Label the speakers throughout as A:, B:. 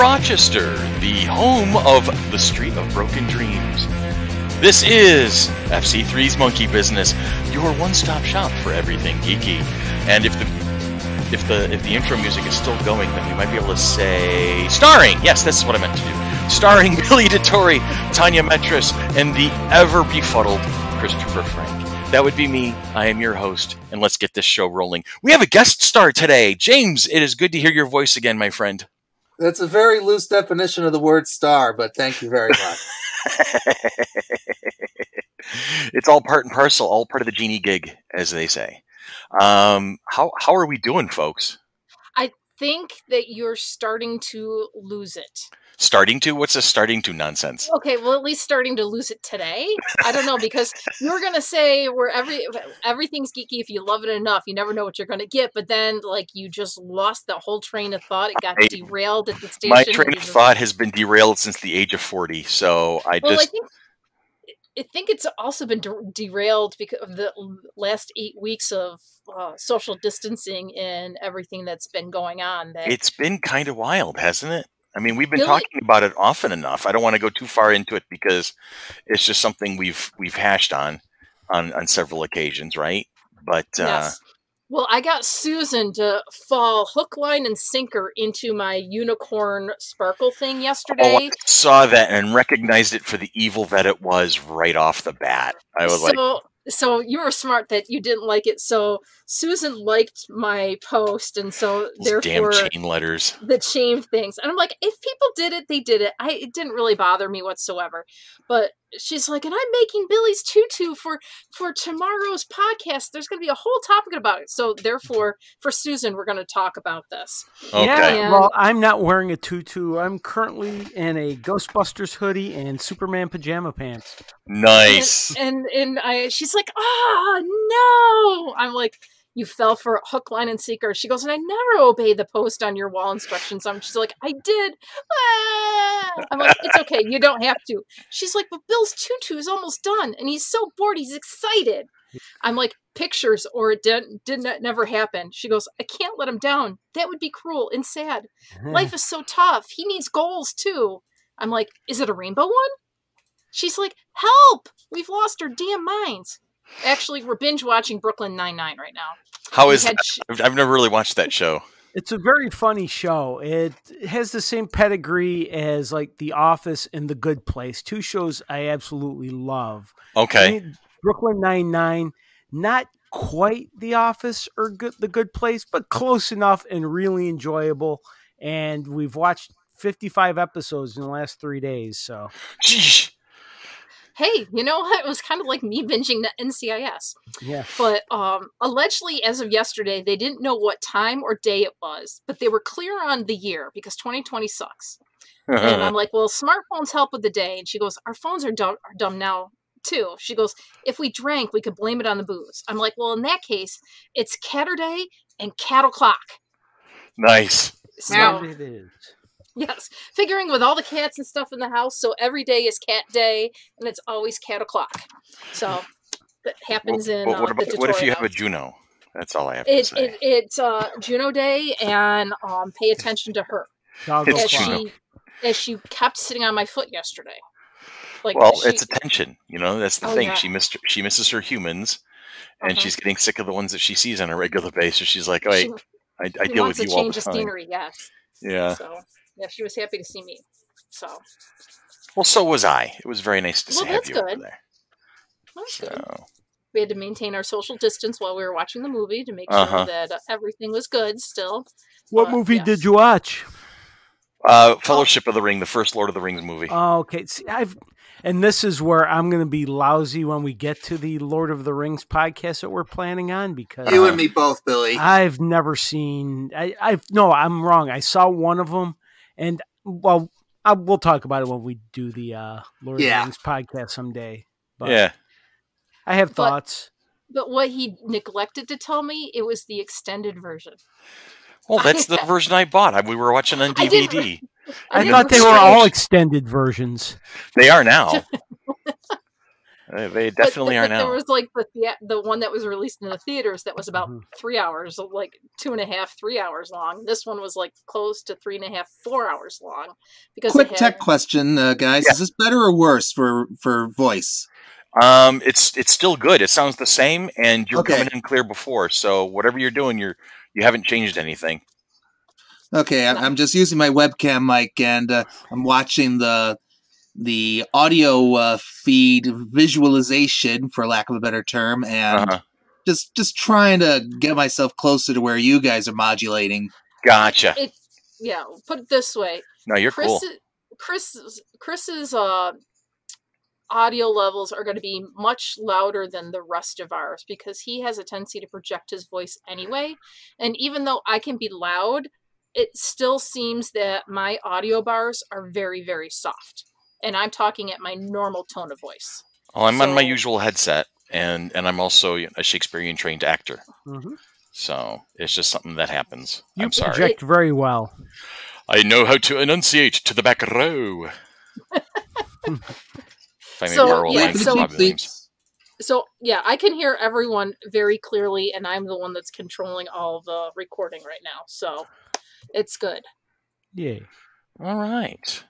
A: Rochester, the home of the Street of Broken Dreams. This is FC3's Monkey Business, your one-stop shop for everything geeky. And if the intro music is still going, then we might be able to say starring. Yes, this is what I meant to do. Starring Billy DeTore, Tanya Menace, and the ever-befuddled Christopher Frank. That would be me. I am your host, and let's get this show rolling. We have a guest star today. James, it is good to hear your voice again, my friend.
B: That's a very loose definition of the word star, but thank you very much.
A: It's all part and parcel, all part of the genie gig, as they say. How are we doing, folks?
C: I think that you're starting to lose it.
A: Starting to? What's a starting to nonsense?
C: Okay, well, at least starting to lose it today. I don't know, because you were going to say everything's geeky if you love it enough. You never know what you're going to get, but then, you just lost the whole train of thought. It got derailed at the station.
A: My train of thought has been derailed since the age of 40, so I
C: think it's also been derailed because of the last 8 weeks of social distancing and everything that's been going on.
A: It's been kind of wild, hasn't it? I mean, we've been talking about it often enough. I don't want to go too far into it because it's just something we've hashed on several occasions, right? But
C: yes. Well, I got Susan to fall hook, line, and sinker into my unicorn sparkle thing yesterday.
A: Oh, I saw that and recognized it for the evil that it was right off the bat. I was
C: So you were smart that you didn't like it. So Susan liked my post, and so therefore
A: damn chain letters,
C: the chain things. And I'm like, if people did it, they did it. It didn't really bother me whatsoever. But she's like, and I'm making Billy's tutu for tomorrow's podcast. There's going to be a whole topic about it. So therefore, for Susan, we're going to talk about this.
A: Okay.
D: Yeah, well, I'm not wearing a tutu. I'm currently in a Ghostbusters hoodie and Superman pajama pants.
A: Nice.
C: And she's like, oh, no. I'm like, you fell for hook, line, and sinker. She goes, and I never obey the post on your wall instructions. She's like, I did. I'm like, it's okay. You don't have to. She's like, but Bill's tutu is almost done. And he's so bored. He's excited. I'm like, pictures or it never happen. She goes, I can't let him down. That would be cruel and sad. Life is so tough. He needs goals too. I'm like, is it a rainbow one? She's like, help! We've lost our damn minds. Actually, we're binge watching Brooklyn Nine-Nine right now.
A: How is that? I've never really watched that show.
D: It's a very funny show. It has the same pedigree as The Office and The Good Place. Two shows I absolutely love.
A: Okay.
D: Brooklyn Nine-Nine, not quite The Office or The Good Place, but close enough and really enjoyable. And we've watched 55 episodes in the last 3 days. So.
A: Jeez.
C: Hey, you know what? It was kind of like me binging the NCIS.
D: Yeah.
C: But allegedly, as of yesterday, they didn't know what time or day it was, but they were clear on the year because 2020 sucks. And I'm like, well, smartphones help with the day. And she goes, our phones are dumb now, too. She goes, if we drank, we could blame it on the booze. I'm like, well, in that case, it's Catterday and Cat o'clock.
A: Nice.
C: So,
D: it is.
C: Yes, figuring with all the cats and stuff in the house, so every day is cat day, and it's always cat o'clock. So that happens in the tutorial.
A: What if you have a Juno? That's all I have to say.
C: It's Juno Day, and pay attention to her. As she kept sitting on my foot yesterday.
A: It's attention. That's the thing.
C: Yeah.
A: She misses her humans, and she's getting sick of the ones that she sees on a regular basis. She's like, I deal with you all the time.
C: Change of scenery, yes.
A: Yeah.
C: So. Yeah, she was happy to see me.
A: Well, so was I. It was very nice to have you over there.
C: That's good. We had to maintain our social distance while we were watching the movie to make sure that everything was good still.
D: What movie did you watch?
A: Fellowship of the Ring, the first Lord of the Rings movie.
D: Oh, okay. See, and this is where I'm going to be lousy when we get to the Lord of the Rings podcast that we're planning on because
B: you and me both, Billy.
D: I've never seen. No, I'm wrong. I saw one of them. And, well, we'll talk about it when we do the Lord of the Rings podcast someday. But
A: yeah.
D: I have thoughts.
C: But what he neglected to tell me, it was the extended version.
A: Well, that's the version I bought. We were watching on DVD.
D: I thought they were all extended versions.
A: They are now. They definitely are
C: There
A: now.
C: was like the one that was released in the theaters that was about 3 hours, like 2.5, 3 hours long. This one was like close to 3.5, 4 hours long. Because
B: Quick tech question, guys: Is this better or worse for voice?
A: It's still good. It sounds the same, and you're coming in clear before. So whatever you're doing, you haven't changed anything.
B: Okay, I'm just using my webcam mic, and I'm watching the audio feed visualization, for lack of a better term, and just trying to get myself closer to where you guys are modulating.
A: Gotcha.
C: Put it this way.
A: No, you're cool.
C: Chris's audio levels are going to be much louder than the rest of ours because he has a tendency to project his voice anyway. And even though I can be loud, it still seems that my audio bars are very, very soft. And I'm talking at my normal tone of voice.
A: Well, I'm on my usual headset, and I'm also a Shakespearean trained actor. So it's just something that happens. I'm sorry.
D: You project very well.
A: I know how to enunciate to the back row.
C: So I can hear everyone very clearly, and I'm the one that's controlling all the recording right now. So it's good.
D: Yeah.
A: All right.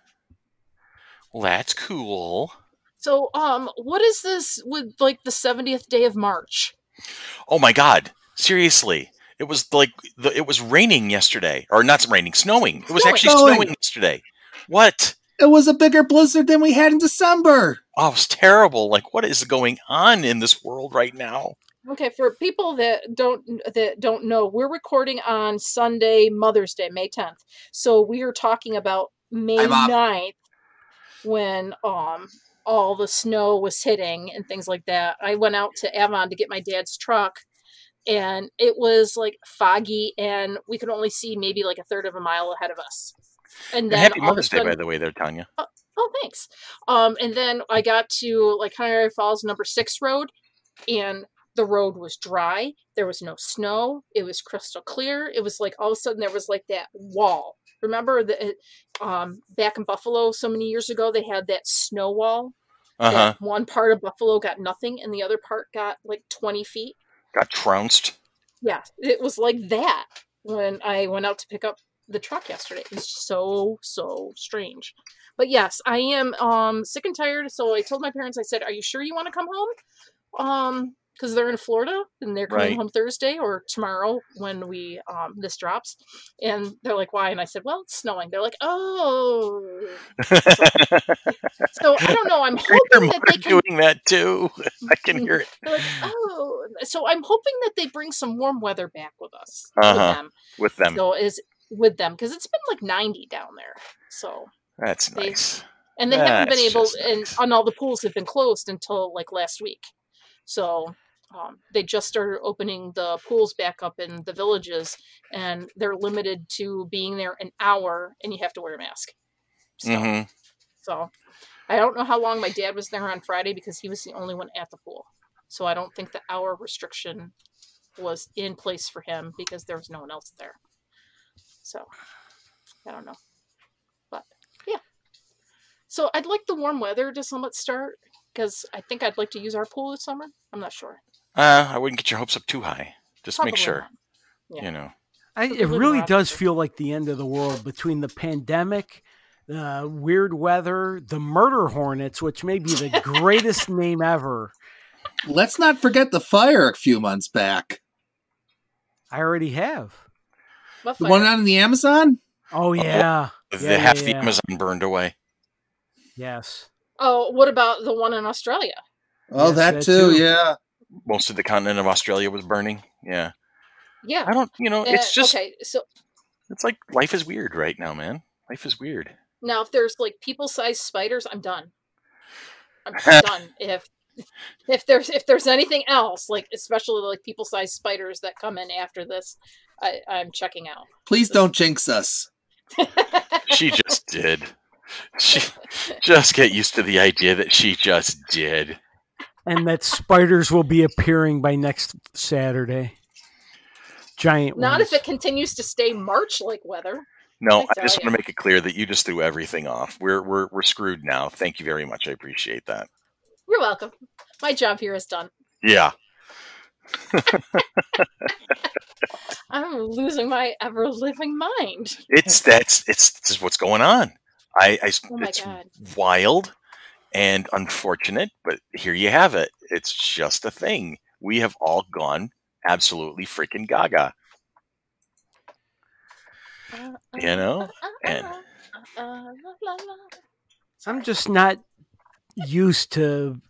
A: Well, that's cool.
C: So, what is this with like the 70th day of March?
A: Oh my God! Seriously, it was like it was raining yesterday, or not raining, snowing. It was actually snowing yesterday. What?
B: It was a bigger blizzard than we had in December.
A: Oh, it was terrible. Like, what is going on in this world right now?
C: Okay, for people that don't know, we're recording on Sunday, Mother's Day, May 10th. So we are talking about May 9th when all the snow was hitting and things like that. I went out to Avon to get my dad's truck, and it was like foggy, and we could only see maybe like a third of a mile ahead of us. And then
A: Happy Mother's Day, by the way, there, Tanya.
C: Oh, thanks. And then I got to like Cuyahoga Falls number 6 road, and the road was dry. There was no snow. It was crystal clear. It was like all of a sudden there was like that wall. Remember that back in Buffalo so many years ago, they had that snow wall. That one part of Buffalo got nothing, and the other part got like 20 feet.
A: Got trounced.
C: Yeah, it was like that when I went out to pick up the truck yesterday. It was so strange. But yes, I am sick and tired. So I told my parents, I said, "Are you sure you want to come home?" Because they're in Florida and they're coming home Thursday or tomorrow when we this drops. And they're like, "Why?" And I said, "Well, it's snowing." They're like, "Oh." So I don't know. I'm hoping that they can
A: doing that too. I can hear it.
C: They're like, "Oh." So I'm hoping that they bring some warm weather back with us.
A: With them.
C: So with them, because it's been like 90 down there. So
A: that's nice.
C: And they haven't been able, and all the pools have been closed until like last week. So they just started opening the pools back up in the villages, and they're limited to being there an hour, and you have to wear a mask. So I don't know how long my dad was there on Friday because he was the only one at the pool. So I don't think the hour restriction was in place for him because there was no one else there. So I don't know. But yeah. So I'd like the warm weather to somewhat start because I think I'd like to use our pool this summer. I'm not sure.
A: I wouldn't get your hopes up too high. Just
C: Probably
A: make sure.
C: Yeah.
A: You know.
D: It really does feel like the end of the world between the pandemic, the weird weather, the murder hornets, which may be the greatest name ever.
B: Let's not forget the fire a few months back.
D: I already have.
B: The one out in the Amazon?
D: Oh, yeah.
A: Half the Amazon burned away.
D: Yes.
C: Oh, what about the one in Australia?
B: Oh, yes, that too, yeah.
A: Most of the continent of Australia was burning. Yeah.
C: Yeah.
A: I don't, it's just,
C: okay, so
A: it's like life is weird right now, man. Life is weird.
C: Now, if there's like people-sized spiders, I'm done. I'm done. If there's anything else, like especially like people-sized spiders that come in after this, I'm checking out.
B: Please don't jinx us.
A: She just did. She just get used to the idea that she just did.
D: And that spiders will be appearing by next Saturday. Giant
C: Not
D: ones.
C: if it continues to stay March-like weather.
A: No, I just want to make it clear that you just threw everything off. We're screwed now. Thank you very much. I appreciate that.
C: You're welcome. My job here is done.
A: Yeah.
C: I'm losing my ever-living mind.
A: It's just what's going on.
C: Oh my
A: It's
C: God.
A: wild and unfortunate, but here you have it. It's just a thing. We have all gone absolutely freaking gaga. You know? And
D: I'm just not used to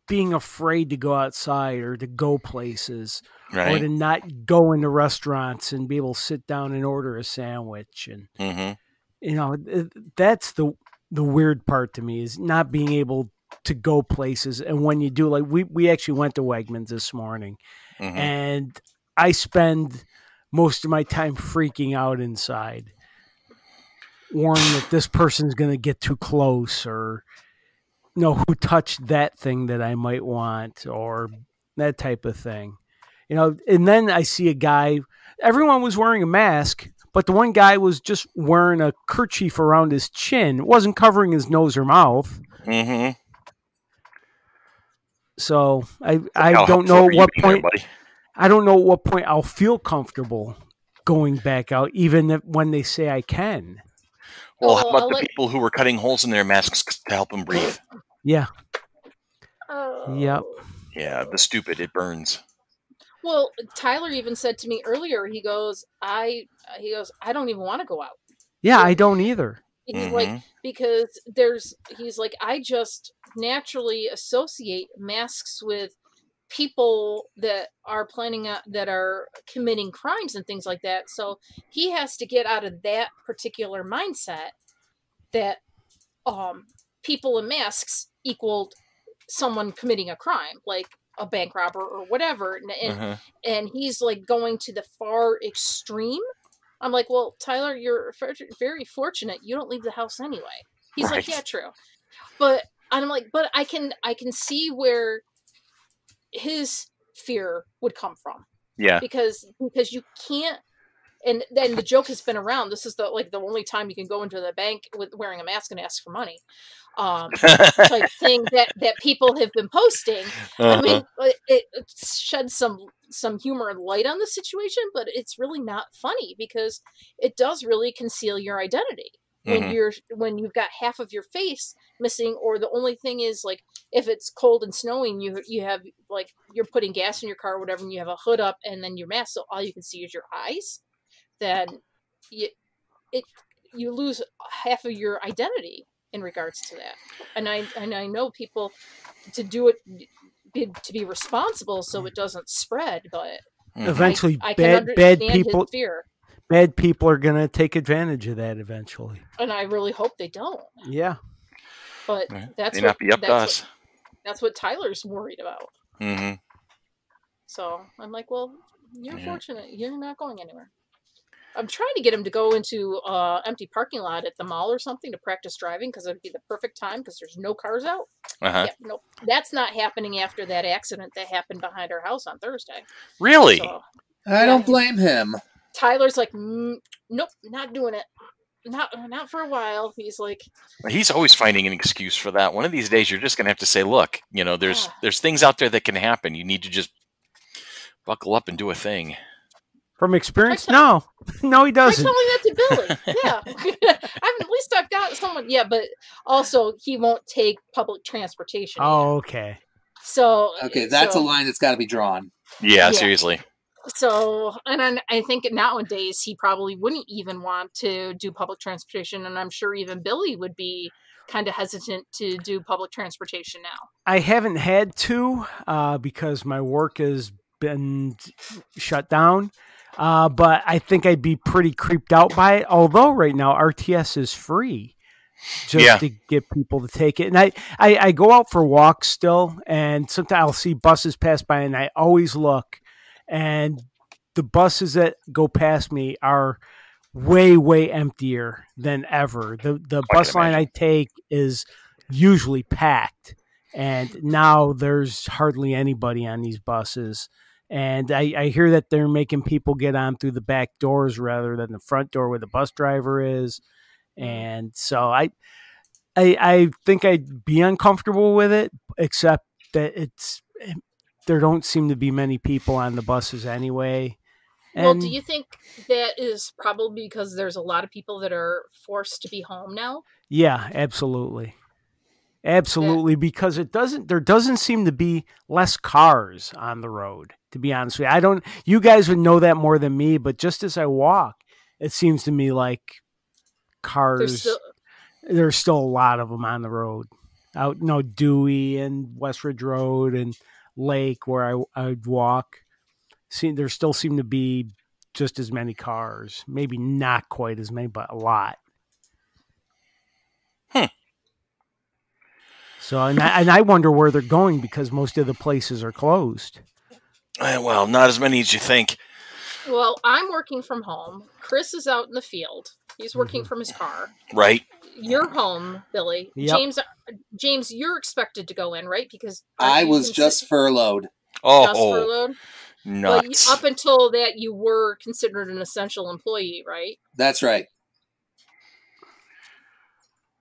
D: being afraid to go outside or to go places or
A: right.
D: to not go into restaurants and be able to sit down and order a sandwich. And,
A: Mm-hmm.
D: that's the weird part to me, is not being able to go places. And when you do, like we actually went to Wegmans this morning,
A: Mm-hmm.
D: and I spend most of my time freaking out inside, worrying that this person's going to get too close, or who touched that thing that I might want, or that type of thing. And then I see a guy, everyone was wearing a mask, but the one guy was just wearing a kerchief around his chin. It wasn't covering his nose or mouth.
A: Mm-hmm.
D: So I don't know at what point, I don't know at what point I'll feel comfortable going back out, even when they say I can.
A: Well, how about the people who were cutting holes in their masks to help them breathe?
D: Yeah.
C: Oh.
D: Yep.
A: Yeah, the stupid, it burns.
C: Well, Tyler even said to me earlier, he goes, I don't even want to go out.
D: Yeah, I don't either.
C: He's like, because he's like, I just naturally associate masks with people that are that are committing crimes and things like that. So he has to get out of that particular mindset that people in masks equaled someone committing a crime, like a bank robber or whatever. And he's like going to the far extreme. I'm like, well, Tyler, you're very fortunate. You don't leave the house anyway. He's like, yeah, true. But I'm like, but I can see where his fear would come from.
A: Yeah.
C: Because you can't. And then the joke has been around. This is the only time you can go into the bank with wearing a mask and ask for money, type thing that people have been posting. I mean, it sheds some humor and light on the situation, but it's really not funny because it does really conceal your identity when you've got half of your face missing, or the only thing is, like, if it's cold and snowing, you have, like, you're putting gas in your car or whatever, and you have a hood up and then your mask, so all you can see is your eyes. Then you lose half of your identity in regards to that. And I know people to do it, to be responsible so it doesn't spread, but
D: eventually
C: I can understand his fear.
D: Bad people are going to take advantage of that eventually.
C: And I really hope they don't.
D: Yeah.
C: But that's what Tyler's worried about.
A: Mm-hmm.
C: So I'm like, well, you're fortunate. You're not going anywhere. I'm trying to get him to go into empty parking lot at the mall or something to practice driving, because it'd be the perfect time because there's no cars out. Yeah, nope. That's not happening after that accident that happened behind our house on Thursday.
A: Really?
C: So,
B: I don't blame him.
C: Tyler's like, nope, not doing it. Not for a while. He's like,
A: he's always finding an excuse for that. One of these days, you're just going to have to say, look, there's things out there that can happen. You need to just buckle up and do a thing.
D: From experience? No, he doesn't.
C: I'm telling that to Billy. Yeah. At least I've got someone. Yeah, but also he won't take public transportation.
D: Oh, okay.
C: So.
B: Okay, that's a line that's got to be drawn.
A: Yeah, seriously.
C: So, and I think nowadays he probably wouldn't even want to do public transportation, and I'm sure even Billy would be kind of hesitant to do public transportation now.
D: I haven't had to because my work has been shut down. But I think I'd be pretty creeped out by it. Although right now RTS is free just to get people to take it. And I go out for walks still, and sometimes I'll see buses pass by, and I always look, and the buses that go past me are way, way emptier than ever. The bus line I take is usually packed, and now there's hardly anybody on these buses. And I hear that they're making people get on through the back doors rather than the front door where the bus driver is. And so I think I'd be uncomfortable with it. except that there don't seem to be many people on the buses anyway.
C: Well, do you think that is probably because there's a lot of people that are forced to be home now?
D: Yeah, absolutely. Absolutely, because there doesn't seem to be less cars on the road, to be honest with you. You guys would know that more than me, but just as I walk, it seems to me like cars, there's still a lot of them on the road. Out, Dewey and Westridge Road and Lake where I'd walk. There still seem to be just as many cars. Maybe not quite as many, but a lot. So, and I wonder where they're going because most of the places are closed.
A: Well, not as many as you think.
C: Well, I'm working from home. Chris is out in the field. He's working from his car.
A: Right.
C: You're home, Billy.
D: Yep.
C: James, you're expected to go in, right? Because
B: I was just furloughed.
A: Oh,
C: just furloughed.
A: Nuts.
C: But up until that, you were considered an essential employee, right?
B: That's right.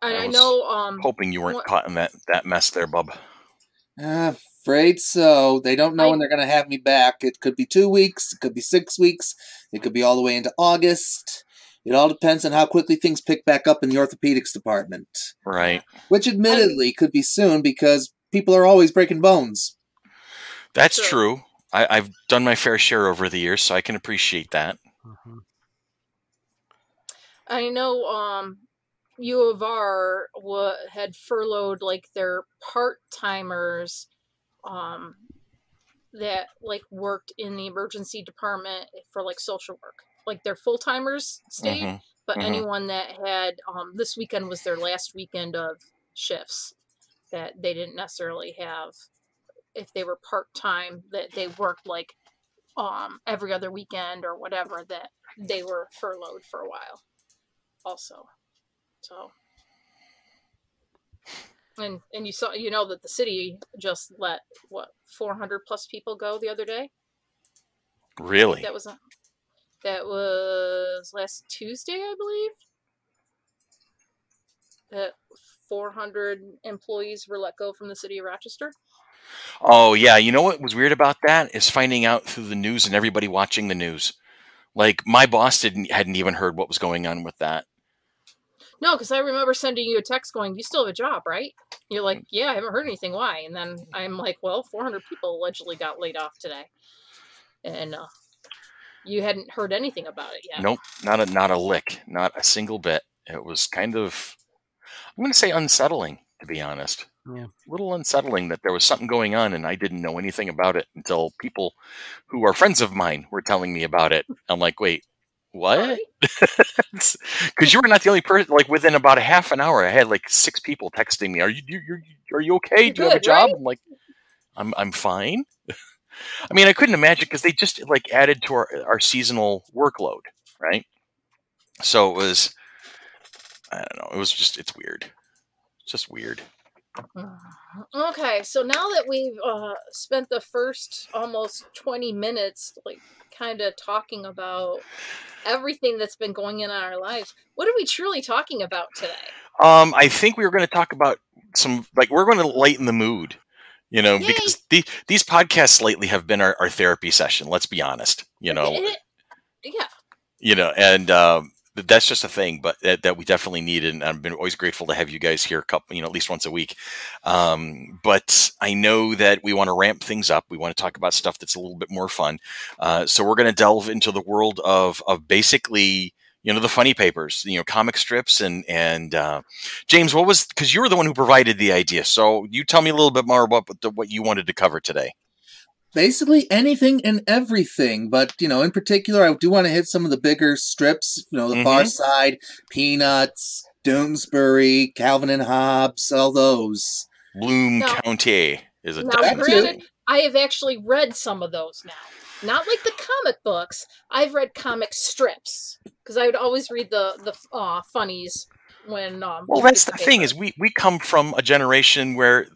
C: And I know.
A: Hoping you weren't caught in that mess there, bub.
B: Afraid so. They don't know when they're going to have me back. It could be 2 weeks. It could be 6 weeks. It could be all the way into August. It all depends on how quickly things pick back up in the orthopedics department.
A: Right.
B: Which admittedly could be soon because people are always breaking bones.
A: That's true. I've done my fair share over the years, so I can appreciate that.
D: Mm-hmm.
C: I know U of R had furloughed like their part-timers that like worked in the emergency department for like social work. Like their full-timers stayed, but anyone that had this weekend was their last weekend of shifts that they didn't necessarily have if they were part-time, that they worked like every other weekend or whatever, that they were furloughed for a while also. So, and you saw, that the city just let 400 plus people go the other day.
A: Really?
C: That was last Tuesday, I believe. That 400 employees were let go from the city of Rochester.
A: Oh yeah, you know what was weird about that is finding out through the news and everybody watching the news. Like my boss hadn't even heard what was going on with that.
C: No, because I remember sending you a text going, "You still have a job, right?" You're like, "Yeah, I haven't heard anything. Why?" And then I'm like, "Well, 400 people allegedly got laid off today," and you hadn't heard anything about it yet.
A: Nope, not a lick, not a single bit. It was kind of, I'm going to say, unsettling, to be honest.
D: Yeah.
A: A little unsettling that there was something going on and I didn't know anything about it until people who are friends of mine were telling me about it. I'm like, wait, what? Because you were not the only person. Like within about a half an hour, I had like 6 people texting me. Are you okay? Do you have a job? Right? I'm like, I'm fine. I mean, I couldn't imagine because they just like added to our seasonal workload, right? So it was, I don't know. It was just, it's weird. It's just weird.
C: Okay, so now that we've spent the first almost 20 minutes like kind of talking about everything that's been going on in our lives, what are we truly talking about today?
A: I think we were going to talk about we're going to lighten the mood,
C: Yay!
A: Because these podcasts lately have been our therapy session. Let's be honest,
C: Yeah.
A: And that's just a thing, but that we definitely needed, and I've been always grateful to have you guys here at least once a week. But I know that we want to ramp things up. We want to talk about stuff that's a little bit more fun. So we're going to delve into the world of basically, the funny papers, comic strips, and James, because you were the one who provided the idea. So you tell me a little bit more about what you wanted to cover today.
B: Basically anything and everything, but, in particular, I do want to hit some of the bigger strips, the Far Side, Peanuts, Doonesbury, Calvin and Hobbes, all those.
A: Bloom County is a
C: granted, I have actually read some of those now. Not like the comic books. I've read comic strips, because I would always read the funnies when...
A: well, that's the thing, is we come from a generation where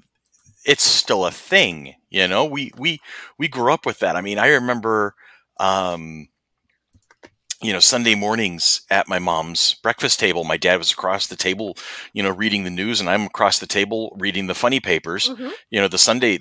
A: it's still a thing, we grew up with that. I mean, I remember Sunday mornings at my mom's breakfast table, my dad was across the table, reading the news, and I'm across the table reading the funny papers.
C: Mm-hmm.
A: Sunday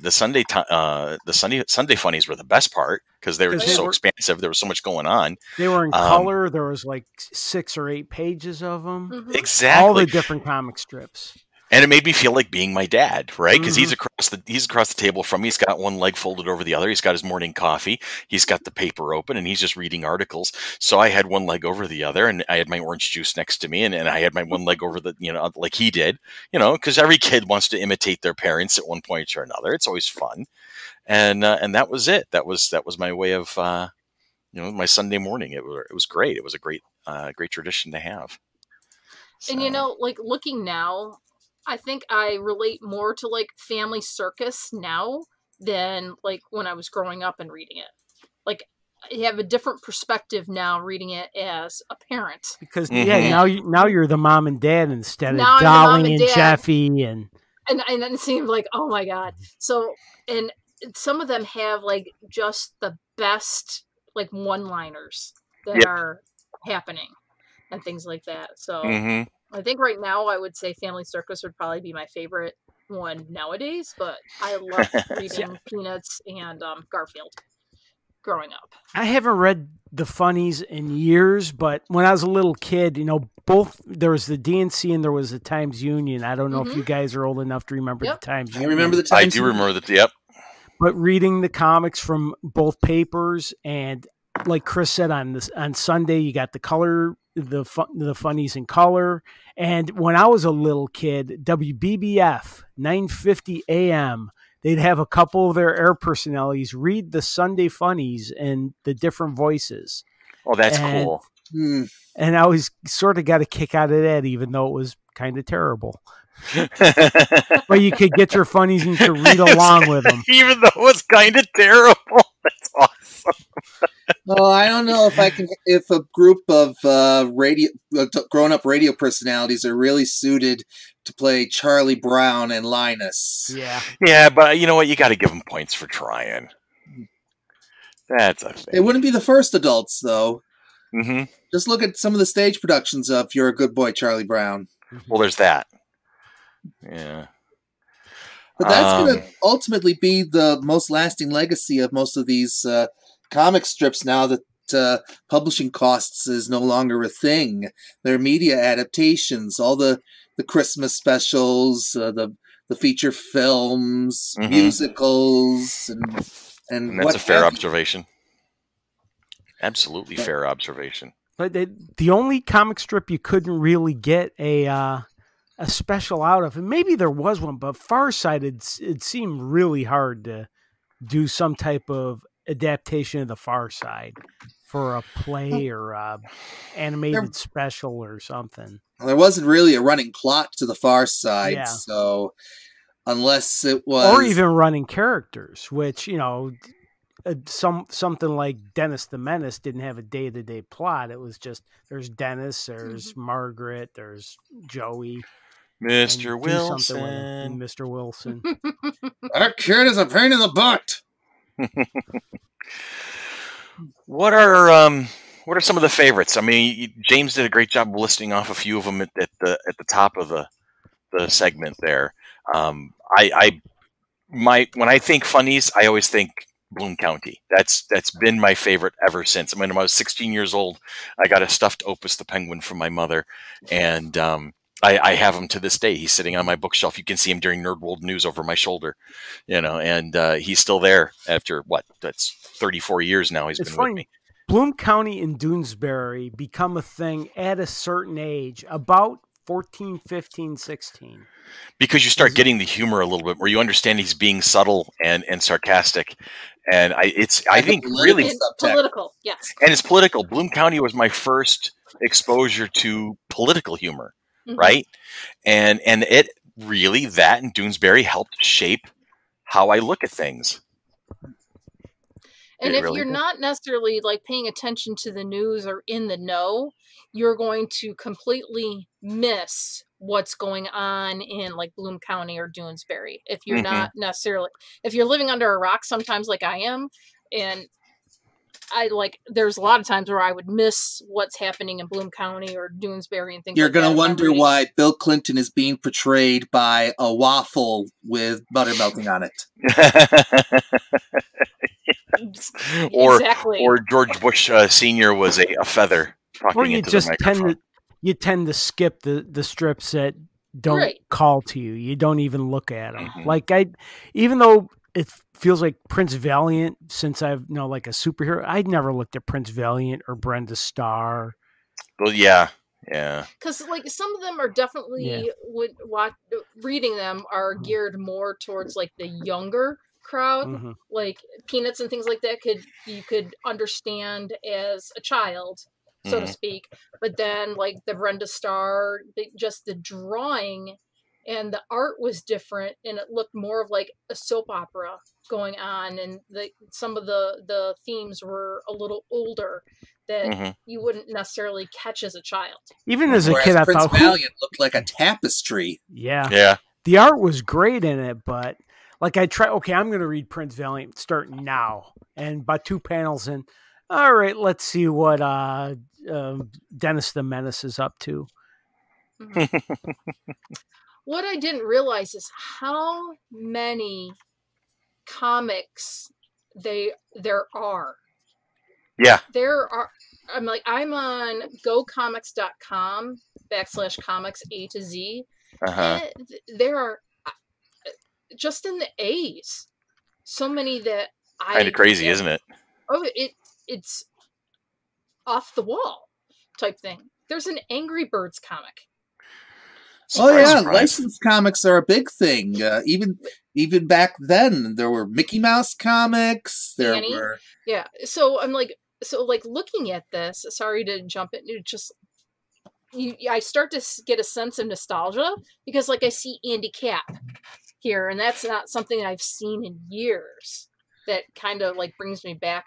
A: funnies were the best part because they were just so expansive. There was so much going on.
D: They were in color. There was like 6 or 8 pages of them.
C: Mm-hmm.
A: Exactly.
D: All the different comic strips.
A: And it made me feel like being my dad, right? Because he's across the table from me. He's got one leg folded over the other. He's got his morning coffee. He's got the paper open, and he's just reading articles. So I had one leg over the other, and I had my orange juice next to me, and I had my one leg over the, like he did, because every kid wants to imitate their parents at one point or another. It's always fun, and that was it. That was my way of, my Sunday morning. It was great. It was a great tradition to have. So.
C: And like looking now, I think I relate more to like Family Circus now than like when I was growing up and reading it. Like I have a different perspective now reading it as a parent.
D: Because now you're the mom and dad instead of Dolly and Jeffy and
C: then it seemed like, oh my God. So and some of them have like just the best like one-liners that are happening and things like that. So I think right now I would say Family Circus would probably be my favorite one nowadays, but I love reading Peanuts and Garfield growing up.
D: I haven't read the funnies in years, but when I was a little kid, both there was the DNC and there was the Times Union. I don't know if you guys are old enough to remember the Times Union.
B: I remember the Times
A: Union. I do remember that, yep.
D: But reading the comics from both papers, and like Chris said, on Sunday you got the color, the funnies in color. And when I was a little kid, WBBF 9:50 a.m. they'd have a couple of their air personalities read the Sunday funnies in the different voices.
A: Oh, that's cool.
D: And I always sort of got a kick out of that, even though it was kind of terrible. But you could get your funnies and you could read along with them.
A: Even though it was kind of terrible. That's awesome.
B: Well, I don't know if a group of grown-up radio personalities are really suited to play Charlie Brown and Linus.
A: Yeah, but you know what? You got to give them points for trying. That's a thing.
B: They wouldn't be the first adults, though.
A: Mm-hmm.
B: Just look at some of the stage productions of You're a Good Boy, Charlie Brown.
A: Well, there's that. Yeah.
B: But that's going to ultimately be the most lasting legacy of most of these comic strips now that publishing costs is no longer a thing. They're media adaptations, all the Christmas specials, the feature films, musicals, and
A: that's a fair observation. Absolutely fair observation.
D: But the only comic strip you couldn't really get a special out of, and maybe there was one, but Farside, it seemed really hard to do some type of adaptation of the Far Side for a play or a animated special or something.
B: There wasn't really a running plot to the Far Side, so unless it was,
D: or even running characters, which something like Dennis the Menace didn't have a day-to-day plot. It was just there's Dennis, there's Margaret, there's Joey,
A: Mr. Wilson,
D: and Mr. Wilson.
B: That kid is a pain in the butt.
A: What are some of the favorites? I mean, James did a great job of listing off a few of them at the top of the segment there. When I think funnies, I always think Bloom County. That's been my favorite ever since. I mean, when I was 16 years old, I got a stuffed Opus the Penguin from my mother, and I have him to this day. He's sitting on my bookshelf. You can see him during Nerd World News over my shoulder, and he's still there after that's 34 years now. He's been with me.
D: Bloom County and Doonesbury become a thing at a certain age, about 14, 15, 16.
A: Because you start getting the humor a little bit, where you understand he's being subtle and sarcastic, and I think really
C: political, yes.
A: And it's political. Bloom County was my first exposure to political humor. Right. And it really, that and Doonesbury helped shape how I look at things.
C: And if you're not necessarily like paying attention to the news or in the know, you're going to completely miss what's going on in like Bloom County or Doonesbury. If you're not necessarily, if you're living under a rock sometimes like I am, and there's a lot of times where I would miss what's happening in Bloom County or Doonesbury and things
B: You're
C: like that.
B: going to wonder why Bill Clinton is being portrayed by a waffle with butter melting on it.
C: Exactly.
A: Or George Bush Sr. was a feather talking
D: Or you
A: into
D: just
A: the microphone.
D: tend to skip the strips that don't call to you. You don't even look at them. Like even though it feels like Prince Valiant, since I've like a superhero, I'd never looked at Prince Valiant or Brenda Starr.
A: Well, yeah.
C: Because like some of them are definitely reading them are geared more towards like the younger crowd, like Peanuts and things like that. You could understand as a child, so to speak. But then like the Brenda Starr, just the drawing and the art was different, and it looked more of like a soap opera going on, and some of the themes were a little older that you wouldn't necessarily catch as a child.
D: Even as a kid, I
B: Prince
D: thought
B: Valiant looked like a tapestry.
D: Yeah. The art was great in it, but like I'm going to read Prince Valiant starting now, and about 2 panels in, all right, let's see what Dennis the Menace is up to.
C: What I didn't realize is how many comics there are.
A: Yeah.
C: There are. I'm on gocomics.com /comics A to Z. There are just in the A's so many that
A: kind of crazy, isn't it?
C: Oh, it's off the wall type thing. There's an Angry Birds comic.
B: Surprise. Licensed comics are a big thing. Even back then, there were Mickey Mouse comics. There were
C: So I'm looking at this. Sorry to jump in. I start to get a sense of nostalgia because like I see Andy Capp here, and that's not something I've seen in years. That kind of like brings me back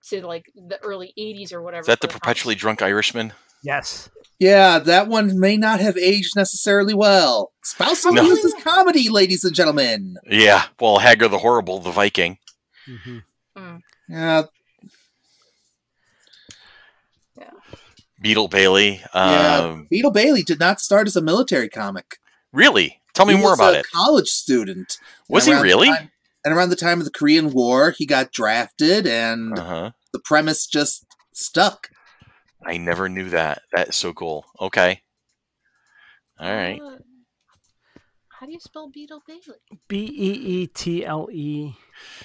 C: to like the early 80s or whatever.
A: Is that the perpetually drunk Irishman?
D: Yes.
B: Yeah, that one may not have aged necessarily well. Spousal Abuse is comedy, ladies and gentlemen.
A: Yeah, well, Hagar the Horrible, the Viking.
B: Yeah.
A: Beetle Bailey.
B: Beetle Bailey did not start as a military comic.
A: Really? Tell me more about it.
B: He was a college student.
A: Was he really?
B: And around the time of the Korean War, he got drafted, and the premise just stuck.
A: I never knew that. That's so cool. Okay. All right.
C: How do you spell Beetle Bailey?
D: Beetle.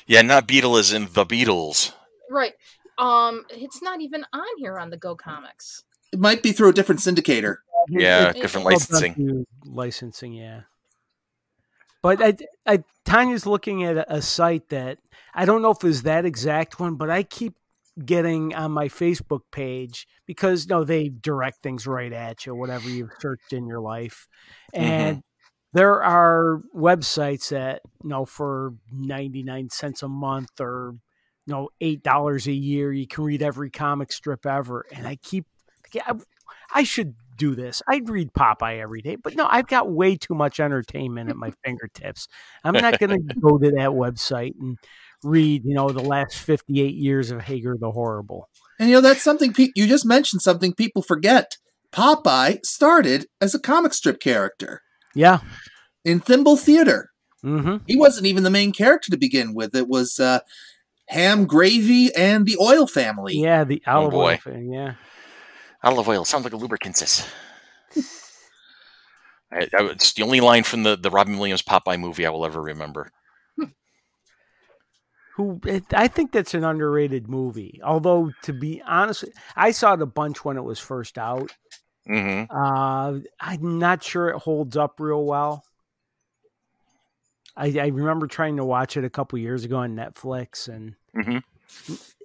A: Yeah, not Beetle as in the Beatles.
C: Right. It's not even on here on the Go Comics.
B: It might be through a different syndicator.
A: Yeah, different licensing.
D: Licensing, yeah. But Tanya's looking at a site that I don't know if it's that exact one, but I keep getting on my Facebook page because they direct things right at you, whatever you've searched in your life. And there are websites that, for 99 cents a month or, $8 a year, you can read every comic strip ever. And I should do this. I'd read Popeye every day, but no, I've got way too much entertainment at my fingertips. I'm not going to go to that website and read, the last 58 years of Hagar the Horrible.
B: And that's something you just mentioned, something people forget. Popeye started as a comic strip character.
D: Yeah.
B: In Thimble Theater. He wasn't even the main character to begin with. It was Ham, Gravy, and the Oil Family.
D: Yeah, the olive oil family, yeah.
A: Olive oil sounds like a lubricant. It's the only line from the Robin Williams Popeye movie I will ever remember.
D: I think that's an underrated movie. Although, to be honest, I saw it a bunch when it was first out. I'm not sure it holds up real well. I remember trying to watch it a couple years ago on Netflix, and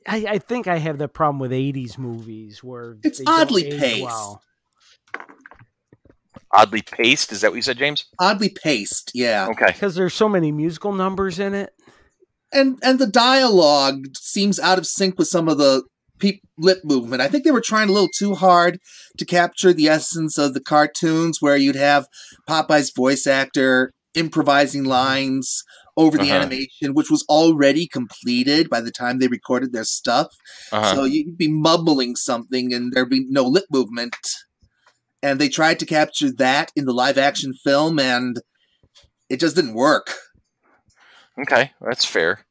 D: I think I have the problem with 80s movies where
B: it's oddly paced.
D: Well.
A: Oddly paced? Is that what you said, James?
B: Oddly paced, yeah.
A: Okay.
D: Because there's so many musical numbers in it.
B: And the dialogue seems out of sync with some of the lip movement. I think they were trying a little too hard to capture the essence of the cartoons where you'd have Popeye's voice actor improvising lines over the animation, which was already completed by the time they recorded their stuff. So you'd be mumbling something and there'd be no lip movement. And they tried to capture that in the live action film, and it just didn't work.
A: Okay, that's fair.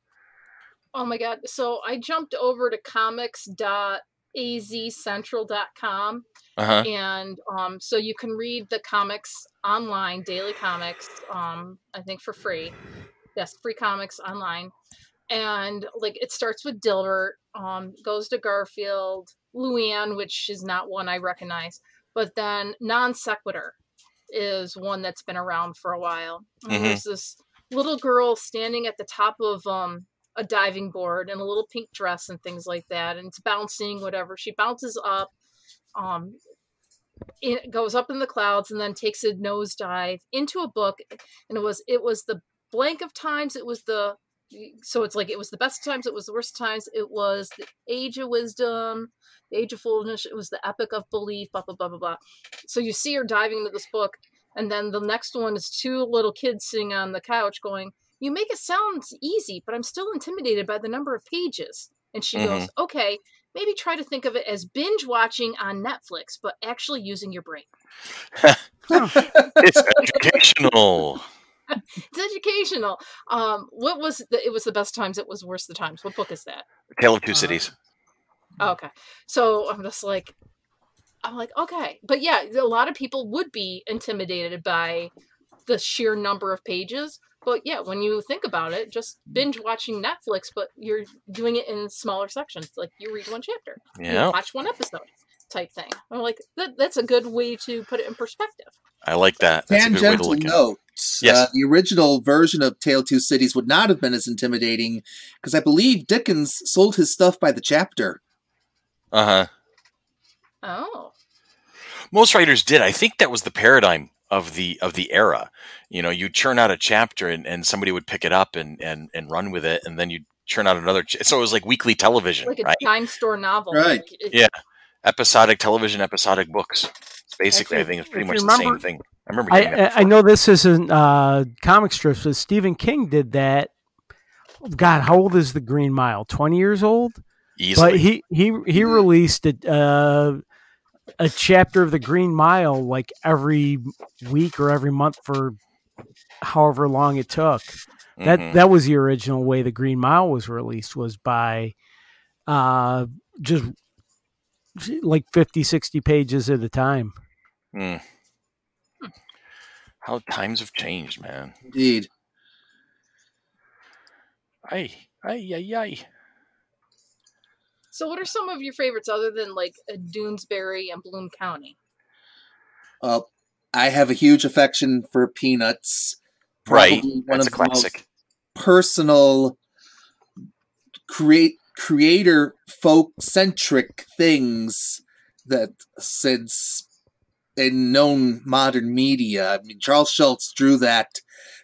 C: Oh my god. So I jumped over to comics.azcentral.com. And so you can read the comics online, daily comics, I think for free. Yes, free comics online. And like it starts with Dilbert, goes to Garfield, Luann, which is not one I recognize, but then Non Sequitur is one that's been around for a while. And there's this little girl standing at the top of a diving board in a little pink dress and things like that, and it's bouncing, whatever. She bounces up, it goes up in the clouds, and then takes a nosedive into a book. And it was the blank of times. It was the best of times. It was the worst of times. It was the age of wisdom, the age of foolishness. It was the epic of belief. Blah blah blah blah blah. So you see her diving into this book, and then the next one is two little kids sitting on the couch going, "You make it sound easy, but I'm still intimidated by the number of pages." And she goes, "Okay, maybe try to think of it as binge watching on Netflix, but actually using your brain."
A: It's educational.
C: It's educational. What was it was the best times, it was worst the times. What book is that?
A: Tale of Two Cities.
C: Okay. So I'm like, okay. But yeah, a lot of people would be intimidated by the sheer number of pages. But yeah, when you think about it, just binge watching Netflix, but you're doing it in smaller sections. Like you read one chapter, you watch one episode type thing. I'm like, that's a good way to put it in perspective.
A: I like that. That's a good way to look at it.
B: Note. Yes. The original version of Tale of Two Cities would not have been as intimidating because I believe Dickens sold his stuff by the chapter.
C: Oh.
A: Most writers did. I think that was the paradigm of the era. You know, you churn out a chapter and somebody would pick it up and run with it, and then you churn out another. So it was like weekly television,
C: like a
A: right?
C: time store novel.
B: Right.
A: Yeah. Episodic television, episodic books. Basically, I think it's pretty much the same thing. I remember getting that before.
D: I know this isn't comic strips, but Stephen King did that. God, how old is The Green Mile? 20 years old?
A: Easily.
D: But he released a chapter of The Green Mile like every week or every month for however long it took. That was the original way The Green Mile was released, was by just like 50, 60 pages at a time.
A: How times have changed, man.
B: Indeed.
A: Aye.
C: So what are some of your favorites other than like Doonesbury and Bloom County?
B: Well, I have a huge affection for Peanuts.
A: Right.
B: One
A: That's
B: of
A: a classic.
B: The most personal, creator folk-centric things that since in known modern media. I mean, Charles Schulz drew that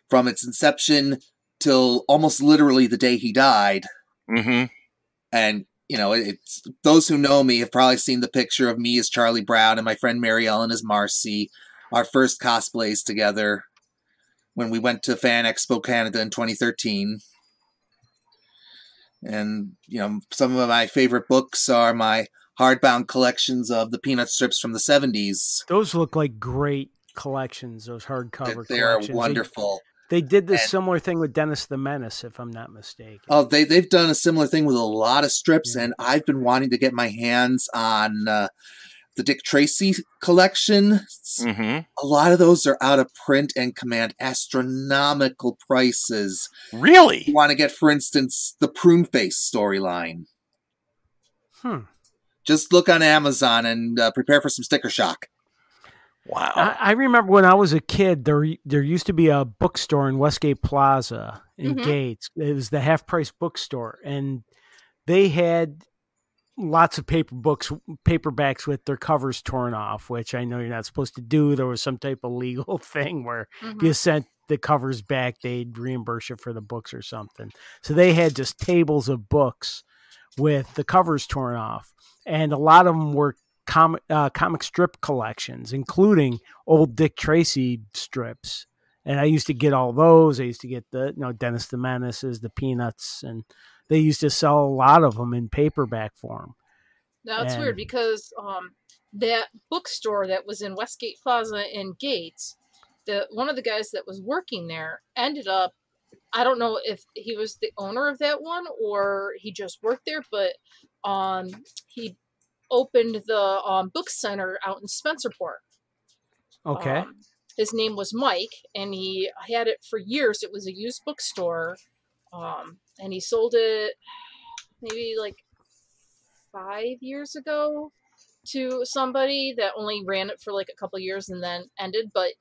B: from its inception till almost literally the day he died. And, you know, it's those who know me have probably seen the picture of me as Charlie Brown and my friend Mary Ellen as Marcy, our first cosplays together when we went to Fan Expo Canada in 2013. And, you know, some of my favorite books are my hardbound collections of the Peanut strips from the 70s.
D: Those look like great collections, those hardcover
B: They are
D: collections.
B: wonderful.
D: They did this similar thing with Dennis the Menace, if I'm not mistaken.
B: Oh, they've done a similar thing with a lot of strips, and I've been wanting to get my hands on the Dick Tracy collection. A lot of those are out of print and command astronomical prices.
A: Really?
B: You want to get, for instance, the Prune Face storyline. Just look on Amazon and prepare for some sticker shock.
A: Wow.
D: I remember when I was a kid, there used to be a bookstore in Westgate Plaza in Gates. It was the half-price bookstore, and they had lots of paperbacks with their covers torn off, which I know you're not supposed to do. There was some type of legal thing where if you sent the covers back, they'd reimburse you for the books or something. So they had just tables of books with the covers torn off. And a lot of them were comic strip collections, including old Dick Tracy strips. And I used to get all those. I used to get the, Dennis the Menaces, the Peanuts, and they used to sell a lot of them in paperback form.
C: That's weird because that bookstore that was in Westgate Plaza in Gates, one of the guys that was working there ended up, I don't know if he was the owner of that one or he just worked there, but he opened the book center out in Spencerport.
D: Okay.
C: His name was Mike, and he had it for years. It was a used bookstore, and he sold it maybe like 5 years ago to somebody that only ran it for like a couple years and then ended. But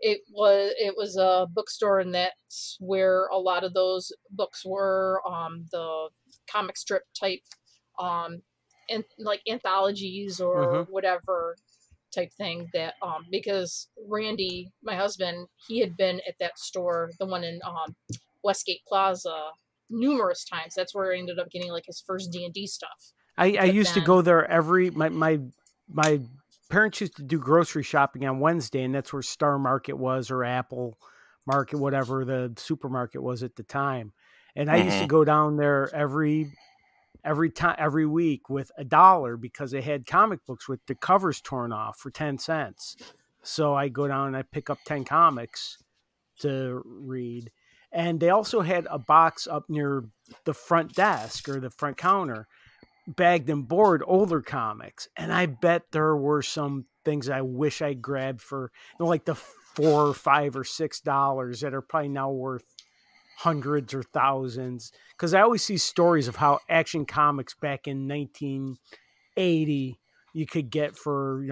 C: it was a bookstore, and that's where a lot of those books were, the comic strip type, and like anthologies or whatever type thing, that because Randy, my husband, he had been at that store, the one in Westgate Plaza, numerous times. That's where he ended up getting like his first D&D stuff.
D: I used to go there my parents used to do grocery shopping on Wednesday, and that's where Star Market was, or Apple Market, whatever the supermarket was at the time. And I used to go down there every week with $1 because they had comic books with the covers torn off for 10 cents. So I go down and I pick up 10 comics to read. And they also had a box up near the front desk or the front counter, bagged and board older comics. And I bet there were some things I wish I grabbed for, like the $4 or $5 or $6 that are probably now worth hundreds or thousands, because I always see stories of how Action Comics back in 1980 you could get for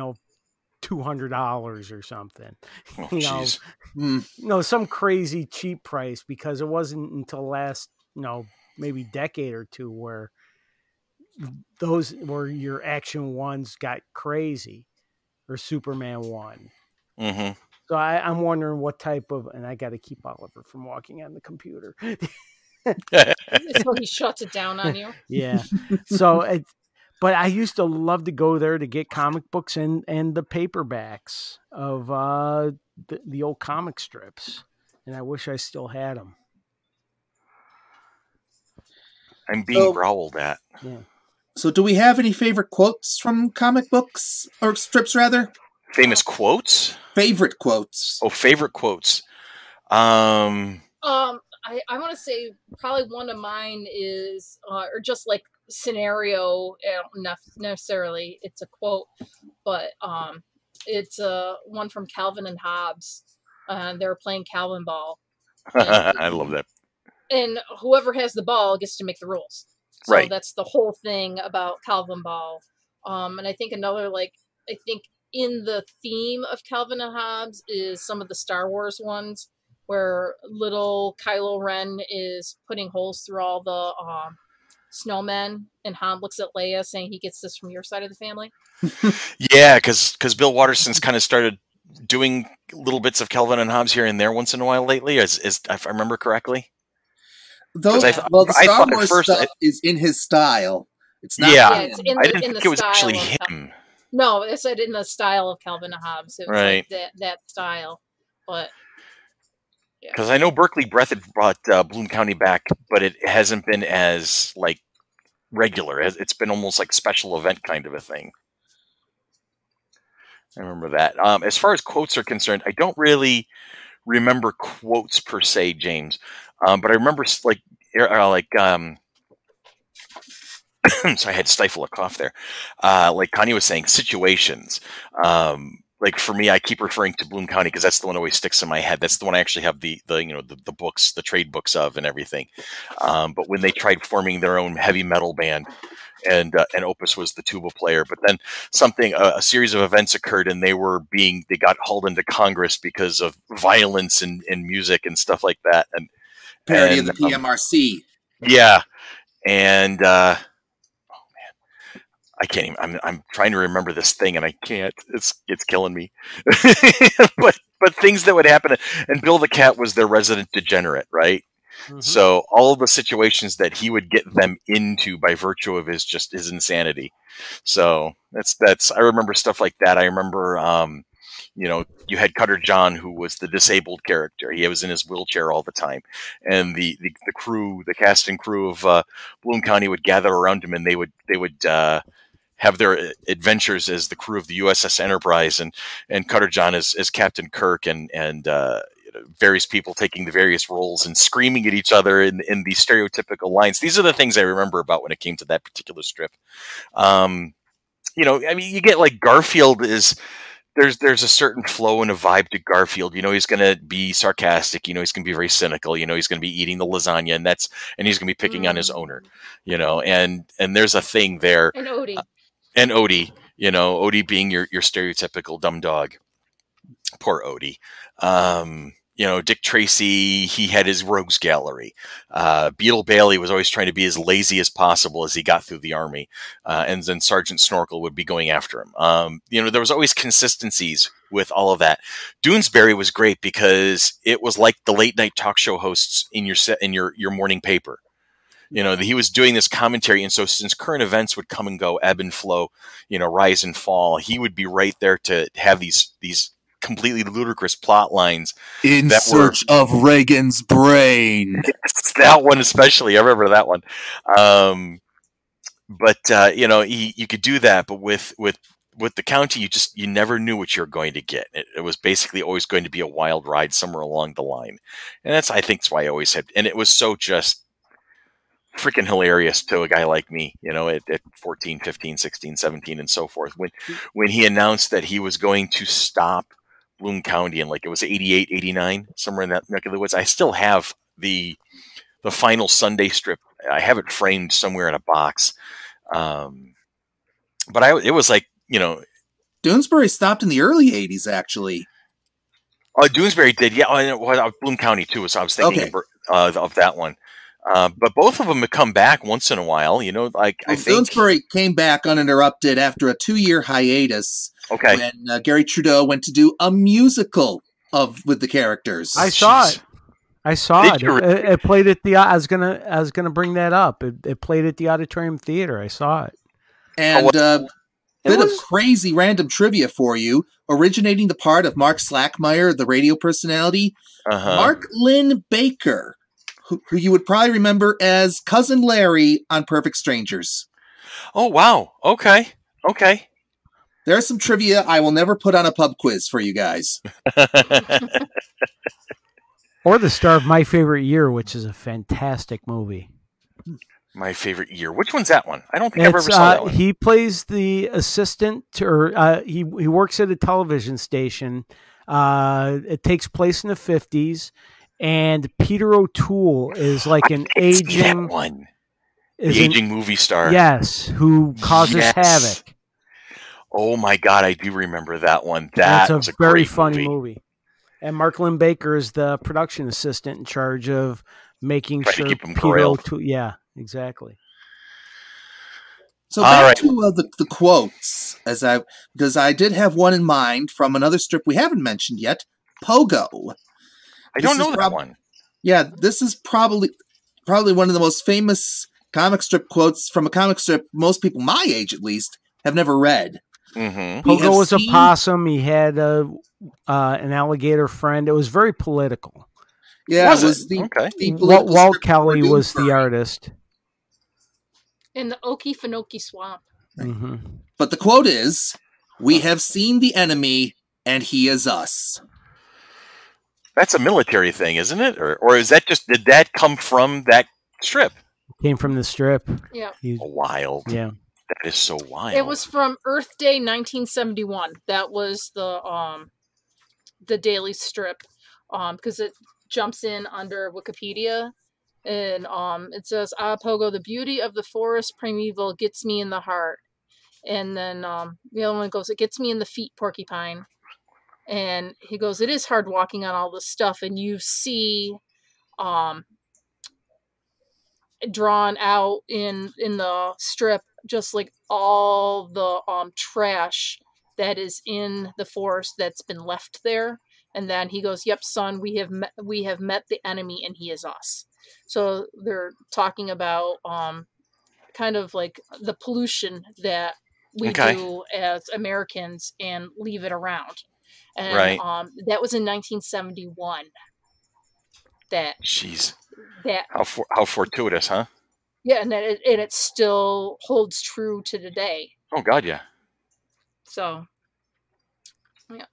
D: $200 or something. Some crazy cheap price, because it wasn't until last maybe decade or two where your Action ones got crazy, or Superman 1. So I'm wondering what type of, and I got to keep Oliver from walking on the computer.
C: So he shuts it down on you.
D: Yeah. So, but I used to love to go there to get comic books and the paperbacks of the old comic strips, and I wish I still had them.
A: I'm being growled at.
D: Yeah.
B: So, do we have any favorite quotes from comic books, or strips rather?
A: Famous quotes?
B: Favorite quotes.
A: Oh, favorite quotes.
C: I want to say probably one of mine is, or just like scenario, not necessarily it's a quote, but it's one from Calvin and Hobbes. They were playing Calvin ball.
A: I love that.
C: And whoever has the ball gets to make the rules. So that's the whole thing about Calvin ball. And I think in the theme of Calvin and Hobbes is some of the Star Wars ones, where little Kylo Ren is putting holes through all the snowmen, and Han looks at Leia saying he gets this from your side of the family.
A: Yeah, because Bill Watterson's kind of started doing little bits of Calvin and Hobbes here and there once in a while lately, if I remember correctly.
B: The Star Wars stuff is in his style. It's not.
A: Yeah,
C: it's
A: I didn't think it was actually him.
C: No, it said in the style of Calvin and Hobbes. It was like that style. But
A: because I know Berkeley Breath had brought Bloom County back, but it hasn't been as like regular. It's been almost like special event kind of a thing. I remember that. As far as quotes are concerned, I don't really remember quotes per se, James. But I remember so I had to stifle a cough there. Like Tanya was saying, situations. Like for me, I keep referring to Bloom County because that's the one that always sticks in my head. That's the one I actually have the books, the trade books of, and everything. But when they tried forming their own heavy metal band, and Opus was the tuba player, but then a series of events occurred, and they got hauled into Congress because of violence and music and stuff like that. And
B: parody of the PMRC.
A: Yeah, and oh man, I can't even. I'm trying to remember this thing, and I can't. It's killing me. but things that would happen, and Bill the Cat was their resident degenerate, right? Mm-hmm. So all of the situations that he would get them into by virtue of his insanity. So that's I remember stuff like that. I remember you had Cutter John, who was the disabled character. He was in his wheelchair all the time, and the crew, the cast and crew of Bloom County would gather around him, and they would have their adventures as the crew of the USS Enterprise, and Cutter John as Captain Kirk, and various people taking the various roles and screaming at each other in these stereotypical lines. These are the things I remember about when it came to that particular strip. You get like Garfield is. There's a certain flow and a vibe to Garfield. He's going to be sarcastic. He's going to be very cynical. He's going to be eating the lasagna, and he's going to be picking on his owner. And there's a thing there.
C: And Odie.
A: Odie being your stereotypical dumb dog. Poor Odie. Dick Tracy, he had his rogues gallery. Beetle Bailey was always trying to be as lazy as possible as he got through the army. And then Sergeant Snorkel would be going after him. There was always consistencies with all of that. Doonesbury was great because it was like the late night talk show hosts in your morning paper. He was doing this commentary. And so since current events would come and go, ebb and flow, rise and fall, he would be right there to have these completely ludicrous plot lines.
B: In search of Reagan's brain.
A: Yes, that one especially. I remember that one. You could do that, but with the county, you never knew what you were going to get. It was basically always going to be a wild ride somewhere along the line. And I think that's why I always had, and it was so just freaking hilarious to a guy like me, at 14, 15, 16, 17, and so forth. When he announced that he was going to stop Bloom County, and like it was 88, 89, somewhere in that neck of the woods. I still have the final Sunday strip. I have it framed somewhere in a box. But it was like,
B: Doonesbury stopped in the early 80s, actually.
A: Oh, Doonesbury did. Yeah. Bloom County too. So I was thinking of that one. But both of them have come back once in a while, I think
B: Doonesbury came back uninterrupted after a 2-year hiatus.
A: Okay.
B: When Gary Trudeau went to do a musical with the characters.
D: I saw it. It played at the. I was gonna bring that up. It played at the Auditorium Theater. I saw it.
B: And bit of crazy random trivia for you. Originating the part of Mark Slackmeyer, the radio personality, Mark Lynn Baker, who you would probably remember as Cousin Larry on Perfect Strangers.
A: Oh wow! Okay.
B: There's some trivia I will never put on a pub quiz for you guys.
D: Or the star of My Favorite Year, which is a fantastic movie.
A: My Favorite Year. Which one's that one? I don't think I've ever saw that one.
D: He plays the assistant, or he works at a television station. It takes place in the 50s, and Peter O'Toole is like an aging
A: one. The aging movie star.
D: Yes, who causes havoc.
A: Oh my God, I do remember that one.
D: That's a very funny movie. And Mark Lynn Baker is the production assistant in charge of making sure
A: to keep him
D: Peter O'Toole. Yeah, exactly.
B: So back to the quotes, because I did have one in mind from another strip we haven't mentioned yet, Pogo.
A: I don't know that one.
B: Yeah, this is probably one of the most famous comic strip quotes from a comic strip most people my age, at least, have never read.
A: Mm-hmm.
D: Pogo was a possum. He had an alligator friend. It was very political.
B: Yeah, it was the political
D: Walt Kelly was the artist.
C: In the Okefenokee Swamp.
D: Mm-hmm.
B: But the quote is, "We have seen the enemy, and he is us."
A: That's a military thing, isn't it? Or is that did that come from that strip?
D: Came from the strip.
C: Yeah.
A: Wild.
D: Yeah.
A: That is so wild.
C: It was from Earth Day 1971. That was the daily strip. Because it jumps in under Wikipedia. And it says, Pogo, the beauty of the forest primeval gets me in the heart. And then the other one goes, it gets me in the feet, porcupine. And he goes, it is hard walking on all this stuff. And you see drawn out in the strip just like all the trash that is in the forest that's been left there. And then he goes, yep, son, we have met the enemy, and he is us. So they're talking about kind of like the pollution that we do as Americans and leave it around. And that was in 1971.
A: Jeez. How fortuitous, huh?
C: Yeah, and it still holds true to today.
A: Oh God, yeah.
C: So, yeah.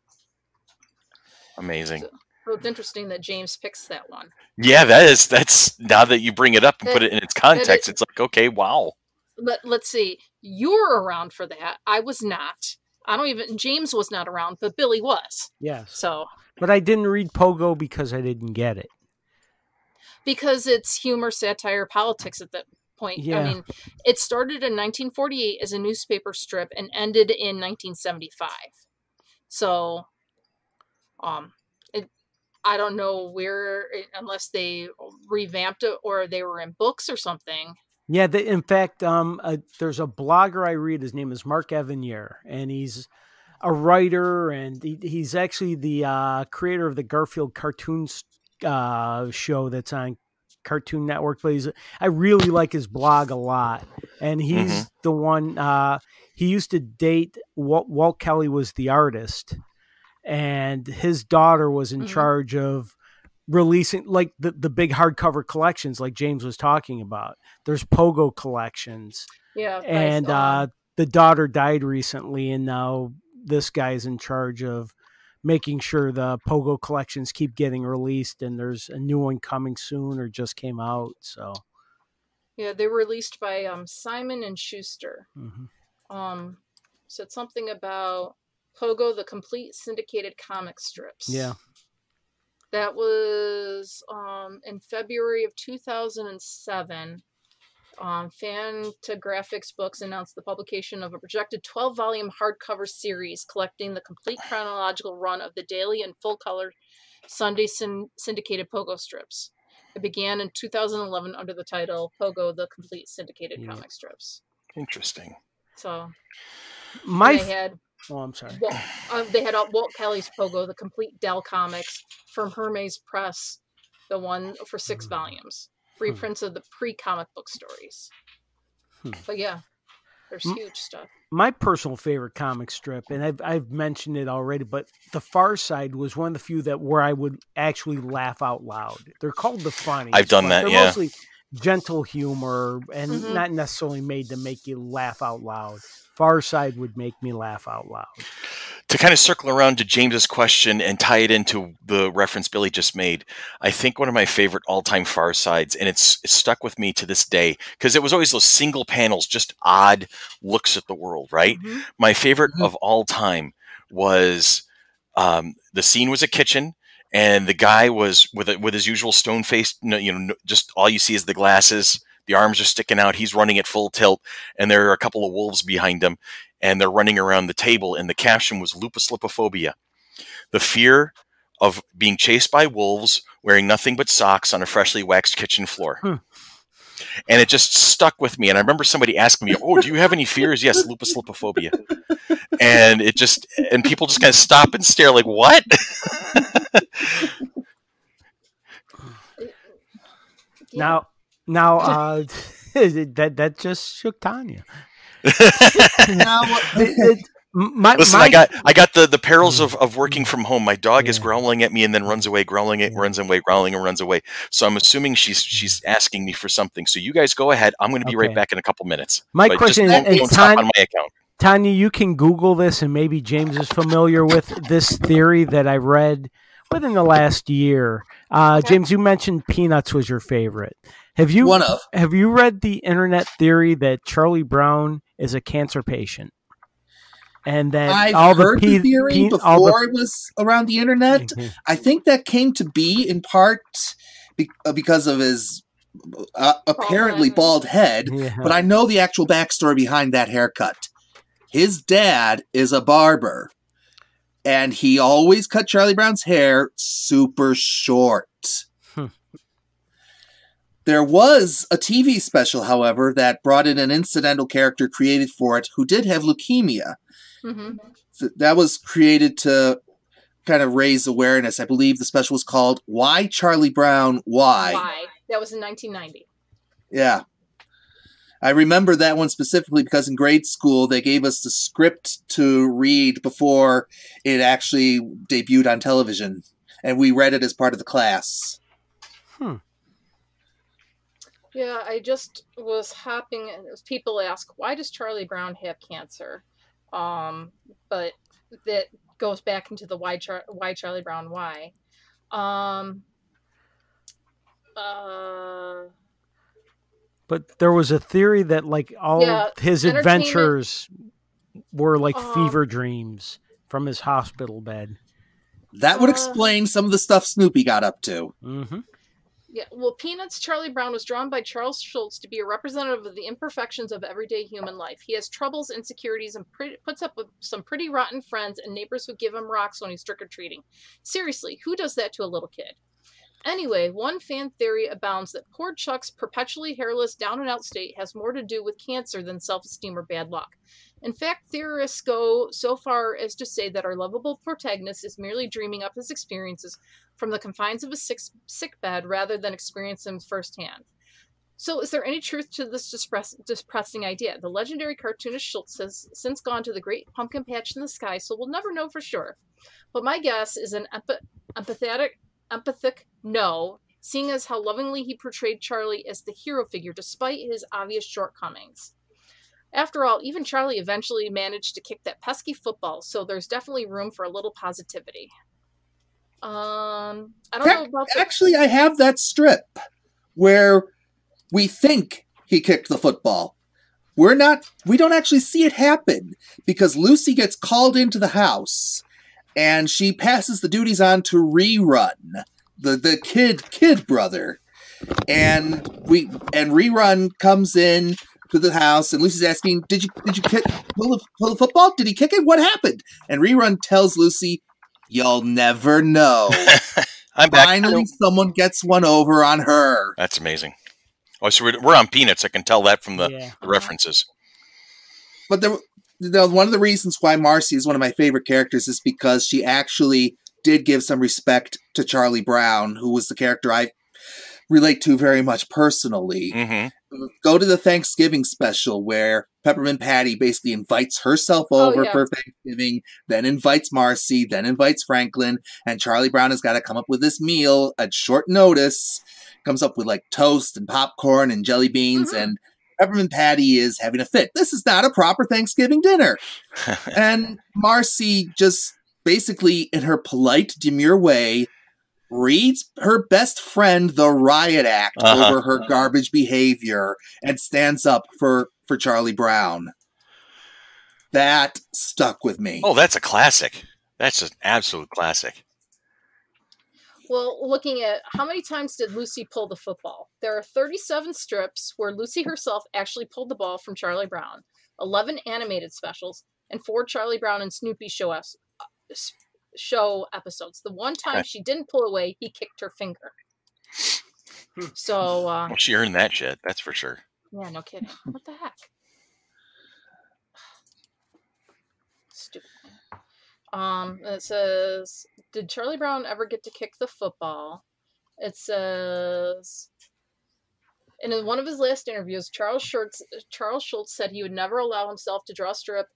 A: Amazing.
C: So it's interesting that James picks that one.
A: Yeah, that's now that you bring it up and put it in its context, it's like, okay, wow.
C: Let's see. You were around for that. I was not. James was not around, but Billy was.
D: Yes.
C: So.
D: But I didn't read Pogo because I didn't get it.
C: Because it's humor, satire, politics at that point.
D: Yeah.
C: I mean, it started in 1948 as a newspaper strip and ended in 1975. So, I don't know unless they revamped it or they were in books or something.
D: Yeah, in fact, there's a blogger I read. His name is Mark Evanier, and he's a writer, and he's actually the creator of the Garfield cartoons show that's on Cartoon Network. But I really like his blog a lot, and he's the one. He used to date Walt Kelly was the artist, and his daughter was in charge of releasing like the big hardcover collections like James was talking about. There's Pogo collections.
C: Yeah.
D: And the daughter died recently, and now this guy's in charge of making sure the Pogo collections keep getting released, and there's a new one coming soon or just came out. So
C: yeah, they were released by Simon and Schuster. Said something about Pogo, the complete syndicated comic strips.
D: Yeah.
C: That was in February of 2007. Fantagraphics Books announced the publication of a projected 12-volume hardcover series collecting the complete chronological run of the daily and full-color Sunday syndicated Pogo strips. It began in 2011 under the title Pogo, the complete syndicated comic strips.
A: Interesting.
C: So,
D: I'm sorry.
C: They had Walt Kelly's Pogo, the complete Dell comics from Hermes Press, the one for 6 volumes. Reprints of the pre-comic book stories. But yeah, there's huge stuff.
D: My personal favorite comic strip, and I've mentioned it already, but The Far Side was one of the few where I would actually laugh out loud. They're called The Funnies.
A: I've done that,
D: they're mostly gentle humor and not necessarily made to make you laugh out loud. Far Side would make me laugh out loud.
A: To kind of circle around to James's question and tie it into the reference Billy just made, I think one of my favorite all-time Far Sides, and it's stuck with me to this day, because it was always those single panels, just odd looks at the world, right? My favorite of all time was the scene was a kitchen, and the guy was with his usual stone-faced, just all you see is the glasses. The arms are sticking out. He's running at full tilt, and there are a couple of wolves behind him, and they're running around the table. And the caption was lupus lipophobia, the fear of being chased by wolves wearing nothing but socks on a freshly waxed kitchen floor. And it just stuck with me. And I remember somebody asking me, "Oh, do you have any fears?" "Yes, lupus lipophobia." And people just kind of stop and stare like, "What?"
D: Now, that just shook Tanya.
A: Listen, I got the perils of working from home. My dog is growling at me and then runs away, growling and runs away. So I'm assuming she's asking me for something. So you guys go ahead. I'm going to be right back in a couple minutes.
D: My question is,
A: don't stop on my account.
D: Tanya, you can Google this, and maybe James is familiar with this theory that I read within the last year. James, you mentioned Peanuts was your favorite. Have you read the internet theory that Charlie Brown is a cancer patient? And that
B: I've heard the theory before it was around the internet. I think that came to be in part because of his apparently bald head, but I know the actual backstory behind that haircut. His dad is a barber, and he always cut Charlie Brown's hair super short. There was a TV special, however, that brought in an incidental character created for it who did have leukemia. That was created to kind of raise awareness. I believe the special was called Why Charlie Brown, Why?
C: That was in 1990.
B: Yeah. I remember that one specifically because in grade school they gave us the script to read before it actually debuted on television, and we read it as part of the class.
C: Yeah, I just was hopping, and people ask, why does Charlie Brown have cancer? But that goes back into the why Charlie Brown why.
D: But there was a theory that like all of his adventures were like fever dreams from his hospital bed.
B: That would explain some of the stuff Snoopy got up to.
D: Mm-hmm.
C: Yeah, well, Peanuts' Charlie Brown was drawn by Charles Schulz to be a representative of the imperfections of everyday human life. He has troubles, insecurities, and puts up with some pretty rotten friends and neighbors who give him rocks when he's trick-or-treating. Seriously, who does that to a little kid? Anyway, one fan theory abounds that poor Chuck's perpetually hairless, down-and-out state has more to do with cancer than self-esteem or bad luck. In fact, theorists go so far as to say that our lovable protagonist is merely dreaming up his experiences from the confines of a sick bed rather than experiencing them firsthand. So is there any truth to this depressing idea? The legendary cartoonist Schultz has since gone to the great pumpkin patch in the sky, so we'll never know for sure. But my guess is an empathic no, seeing as how lovingly he portrayed Charlie as the hero figure despite his obvious shortcomings. After all, even Charlie eventually managed to kick that pesky football, so there's definitely room for a little positivity. I don't know about
B: Actually, I have that strip where we think he kicked the football. We don't actually see it happen because Lucy gets called into the house and she passes the duties on to Rerun, the kid brother. And Rerun comes in to the house, and Lucy's asking, "Did you pull the football? Did he kick it? What happened?" And Rerun tells Lucy, "You'll never know." Finally, someone gets one over on her.
A: That's amazing. Oh, so we're on Peanuts. I can tell that from the references.
B: But one of the reasons why Marcy is one of my favorite characters is because she actually did give some respect to Charlie Brown, who was the character I relate to very much personally.
A: Mm-hmm.
B: Go to the Thanksgiving special where Peppermint Patty basically invites herself over for Thanksgiving, then invites Marcy, then invites Franklin, and Charlie Brown has got to come up with this meal at short notice. Comes up with like toast and popcorn and jelly beans, and Peppermint Patty is having a fit. This is not a proper Thanksgiving dinner. And Marcy just basically, in her polite, demure way, reads her best friend the riot act over her garbage behavior and stands up for Charlie Brown. That stuck with me.
A: Oh, that's a classic. That's an absolute classic.
C: Well, looking at how many times did Lucy pull the football? There are 37 strips where Lucy herself actually pulled the ball from Charlie Brown, 11 animated specials, and 4 Charlie Brown and Snoopy show episodes. The one time she didn't pull away, he kicked her finger. So
A: well, she earned that shit, that's for sure.
C: Yeah, no kidding. What the heck? Stupid. It says, did Charlie Brown ever get to kick the football? It says, and in one of his last interviews, Charles Schultz said he would never allow himself to draw a strip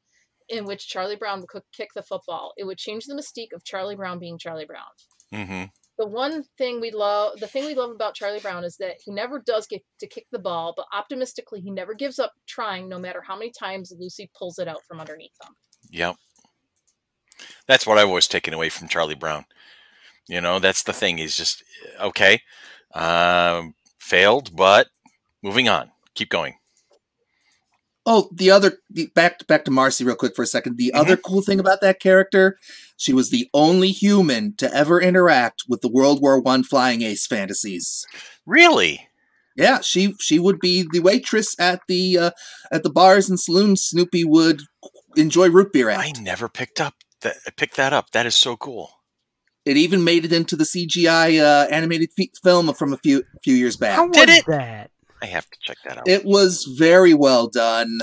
C: in which Charlie Brown would kick the football. It would change the mystique of Charlie Brown being Charlie Brown.
A: Mm-hmm.
C: The thing we love about Charlie Brown is that he never does get to kick the ball, but optimistically, he never gives up trying, no matter how many times Lucy pulls it out from underneath him.
A: Yep. That's what I've always taken away from Charlie Brown. You know, that's the thing. He's just, okay, failed, but moving on. Keep going.
B: Oh, back to Marcy real quick for a second. The other cool thing about that character, she was the only human to ever interact with the World War I flying ace fantasies.
A: Really?
B: Yeah, she would be the waitress at the bars and saloons Snoopy would enjoy root beer at.
A: I never picked that up. That is so cool.
B: It even made it into the CGI animated film from a few years back.
D: How was that?
A: I have to check that out.
B: It was very well done,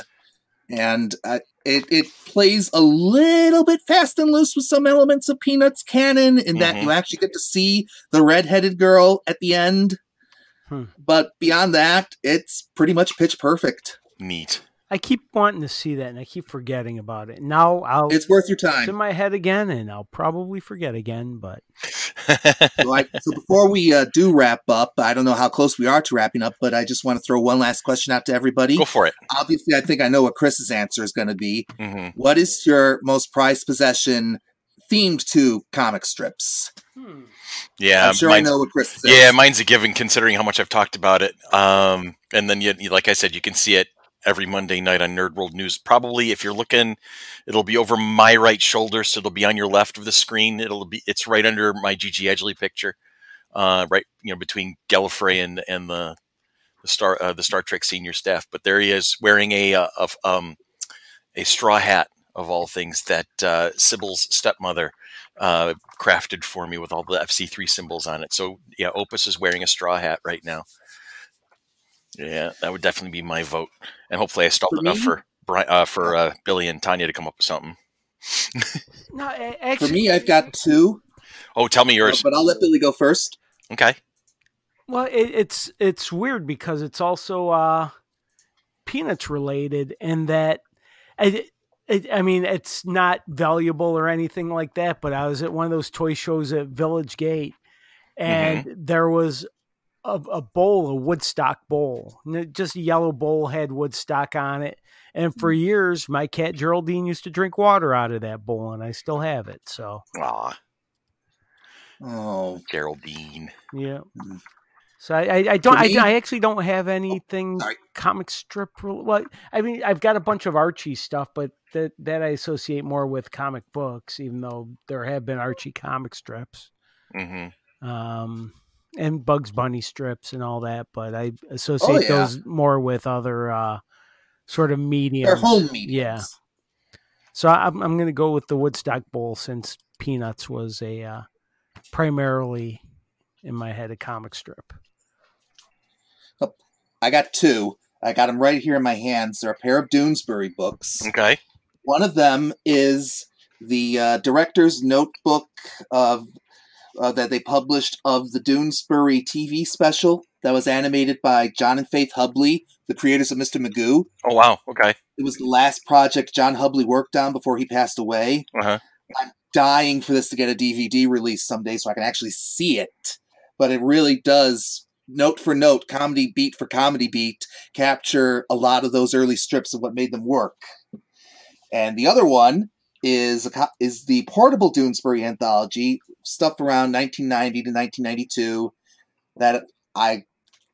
B: and it plays a little bit fast and loose with some elements of Peanuts canon in that you actually get to see the redheaded girl at the end. But beyond that, it's pretty much pitch perfect.
A: Neat.
D: I keep wanting to see that, and I keep forgetting about it. Now
B: It's worth your
D: it's
B: time.
D: in my head again, and I'll probably forget again. But
B: So before we do wrap up, I don't know how close we are to wrapping up, but I just want to throw one last question out to everybody.
A: Go for it.
B: Obviously, I think I know what Chris's answer is going to be.
A: Mm-hmm.
B: What is your most prized possession themed to comic strips?
A: Yeah,
B: I'm sure I know what Chris says.
A: Yeah, mine's a given considering how much I've talked about it. And then, like I said, you can see it every Monday night on Nerd World News. Probably, if you're looking, it'll be over my right shoulder, so it'll be on your left of the screen. It's right under my Gigi Edgley picture, right, between Gallifrey and the Star Trek senior staff. But there he is wearing a straw hat of all things that Sybil's stepmother crafted for me with all the FC3 symbols on it. So yeah, Opus is wearing a straw hat right now. Yeah, that would definitely be my vote. And hopefully I stalled enough for Billy and Tanya to come up with something.
D: No, actually,
B: for me, I've got two.
A: Oh, tell me yours.
B: But I'll let Billy go first.
A: Okay.
D: Well, it's weird because it's also Peanuts related, and that I mean, it's not valuable or anything like that, but I was at one of those toy shows at Village Gate, and there was a bowl, a Woodstock bowl, just a yellow bowl had Woodstock on it. And for years, my cat Geraldine used to drink water out of that bowl, and I still have it. So,
B: oh,
A: Geraldine,
D: yeah. So I actually don't have anything comic strip. Well, I mean, I've got a bunch of Archie stuff, but that I associate more with comic books, even though there have been Archie comic strips, and Bugs Bunny strips and all that. But I associate those more with other sort of mediums.
B: They're home mediums.
D: Yeah. So I'm going to go with the Woodstock Bowl since Peanuts was a primarily in my head a comic strip.
B: I got two. I got them right here in my hands. They're a pair of Doonesbury books.
A: Okay.
B: One of them is the director's notebook of that they published of the Doonesbury TV special that was animated by John and Faith Hubley, the creators of Mr. Magoo.
A: Oh, wow. Okay.
B: It was the last project John Hubley worked on before he passed away. I'm dying for this to get a DVD release someday so I can actually see it. But it really does, note for note, comedy beat for comedy beat, capture a lot of those early strips of what made them work. And the other one is the portable Doonesbury anthology, stuff around 1990 to 1992, that I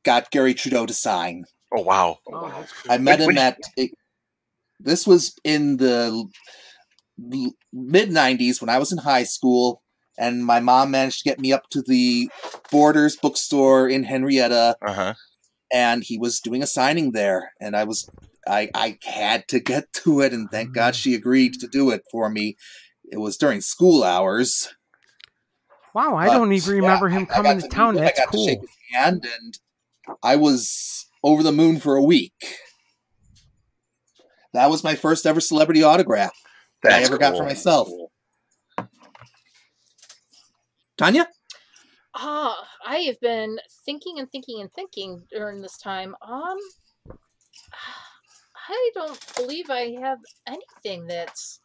B: got Gary Trudeau to sign.
A: Oh, wow.
D: Cool.
B: I met him this was in the mid-90s when I was in high school, and my mom managed to get me up to the Borders bookstore in Henrietta, and he was doing a signing there, and I had to get to it, and thank God she agreed to do it for me. It was during school hours.
D: Wow, I don't even remember him coming to town. That's
B: cool. I got to shake his hand, and I was over the moon for a week. That was my first ever celebrity autograph that I ever got for myself. Tanya?
C: I have been thinking during this time. I don't believe I have anything that's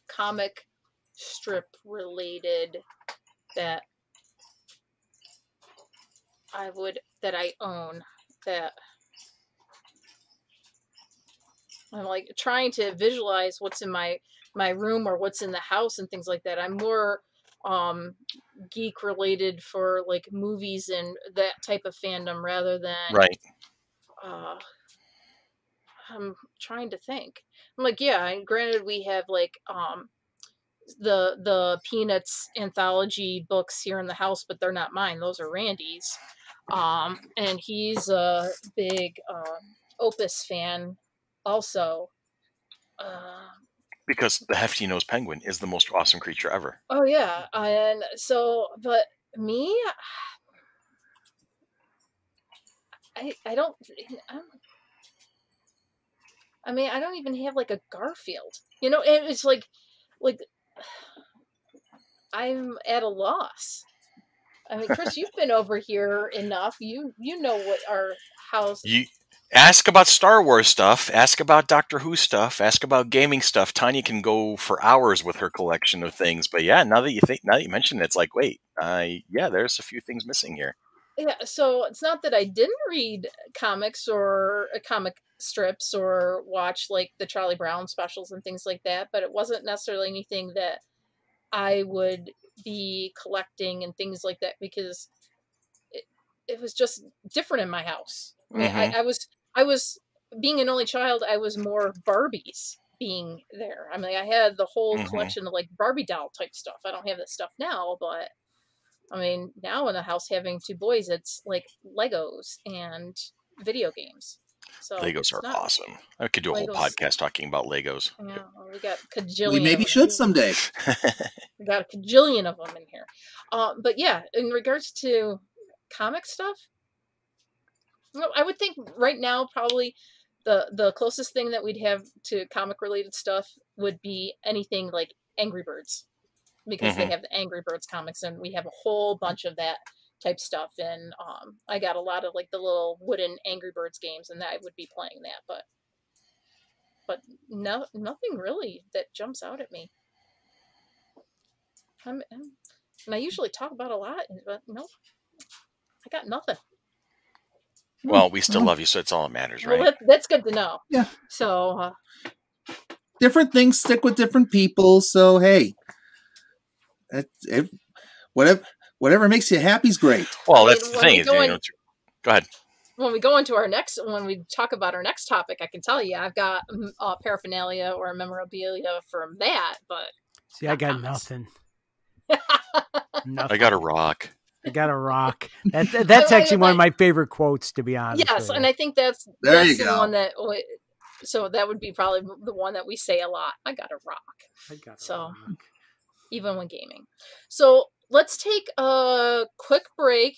C: comic strip related that I own. That I'm like trying to visualize what's in my room or what's in the house and things like that. I'm more geek related for like movies and that type of fandom rather than I'm trying to think. I'm like, yeah, and granted we have like the Peanuts anthology books here in the house, but they're not mine. Those are Randy's. And he's a big Opus fan also.
A: Because the hefty nosed penguin is the most awesome creature ever.
C: Oh yeah, and so, but me, I don't. I mean, I don't even have like a Garfield, and it's like I'm at a loss. I mean, Chris, you've been over here enough. You know what our house.
A: Ask about Star Wars stuff. Ask about Doctor Who stuff. Ask about gaming stuff. Tanya can go for hours with her collection of things. But yeah, now that you mention it, it's like, wait, yeah, there's a few things missing here.
C: Yeah, so it's not that I didn't read comics or comic strips or watch like the Charlie Brown specials and things like that, but it wasn't necessarily anything that I would be collecting and things like that because it was just different in my house. I mean, I was being an only child. I was more Barbies being there. I mean, I had the whole collection of like Barbie doll type stuff. I don't have that stuff now, but I mean, now in the house having two boys, it's like Legos and video games. So
A: Legos are awesome. I could do a whole podcast talking about Legos.
C: Yeah, we got cajillion.
B: We maybe should someday.
C: We got a cajillion of them in here. But yeah, in regards to comic stuff, I would think right now probably the closest thing that we'd have to comic related stuff would be anything like Angry Birds, because they have the Angry Birds comics and we have a whole bunch of that type stuff. And I got a lot of like the little wooden Angry Birds games, and I would be playing that, but no, nothing really that jumps out at me. And I usually talk about a lot, but nope, I got nothing.
A: Well, we still love you, so it's all that matters, right?
C: Well, that's good to know.
B: Yeah.
C: So
B: different things stick with different people. So hey, whatever makes you happy is great.
A: Well, that's the thing. Go ahead.
C: When we go into when we talk about our next topic, I can tell you I've got paraphernalia or memorabilia from that, but
D: see, I got nothing.
A: I got a rock.
D: I got a rock. That's actually one of my favorite quotes, to be honest.
C: Yes, and I think that's the one that. So that would be probably the one that we say a lot. I got a rock. Rock. Even when gaming. So let's take a quick break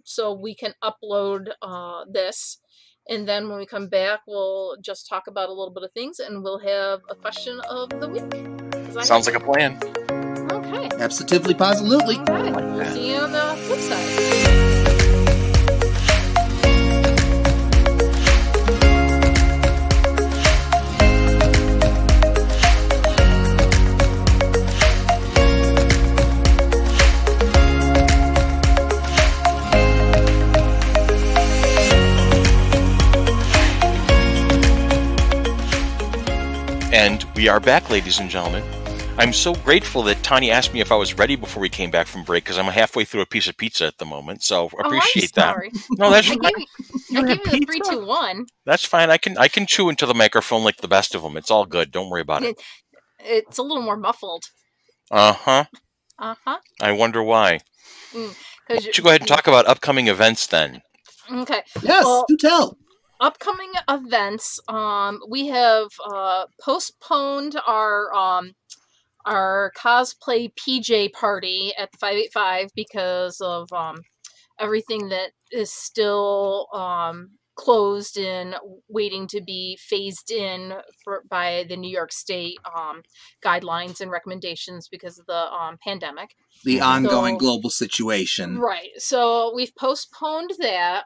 C: so we can upload this. And then when we come back, we'll just talk about a little bit of things, and we'll have a question of the week.
A: Sounds like a plan.
C: Okay.
B: Absolutely, positively.
C: Okay. We'll see you on the flip side.
A: And we are back, ladies and gentlemen. I'm so grateful that Tanya asked me if I was ready before we came back from break, because I'm halfway through a piece of pizza at the moment. So appreciate that. No, that's fine.
C: I gave you the 3, 2, 1.
A: That's fine. I can chew into the microphone like the best of them. It's all good. Don't worry about it.
C: It's a little more muffled.
A: I wonder why. Why don't you go ahead and talk about upcoming events then?
C: Okay.
B: Yes, do tell.
C: Upcoming events. We have postponed our cosplay PJ party at the 585 because of everything that is still closed and waiting to be phased in by the New York State guidelines and recommendations because of the pandemic.
B: The ongoing global situation. Right.
C: So we've postponed that.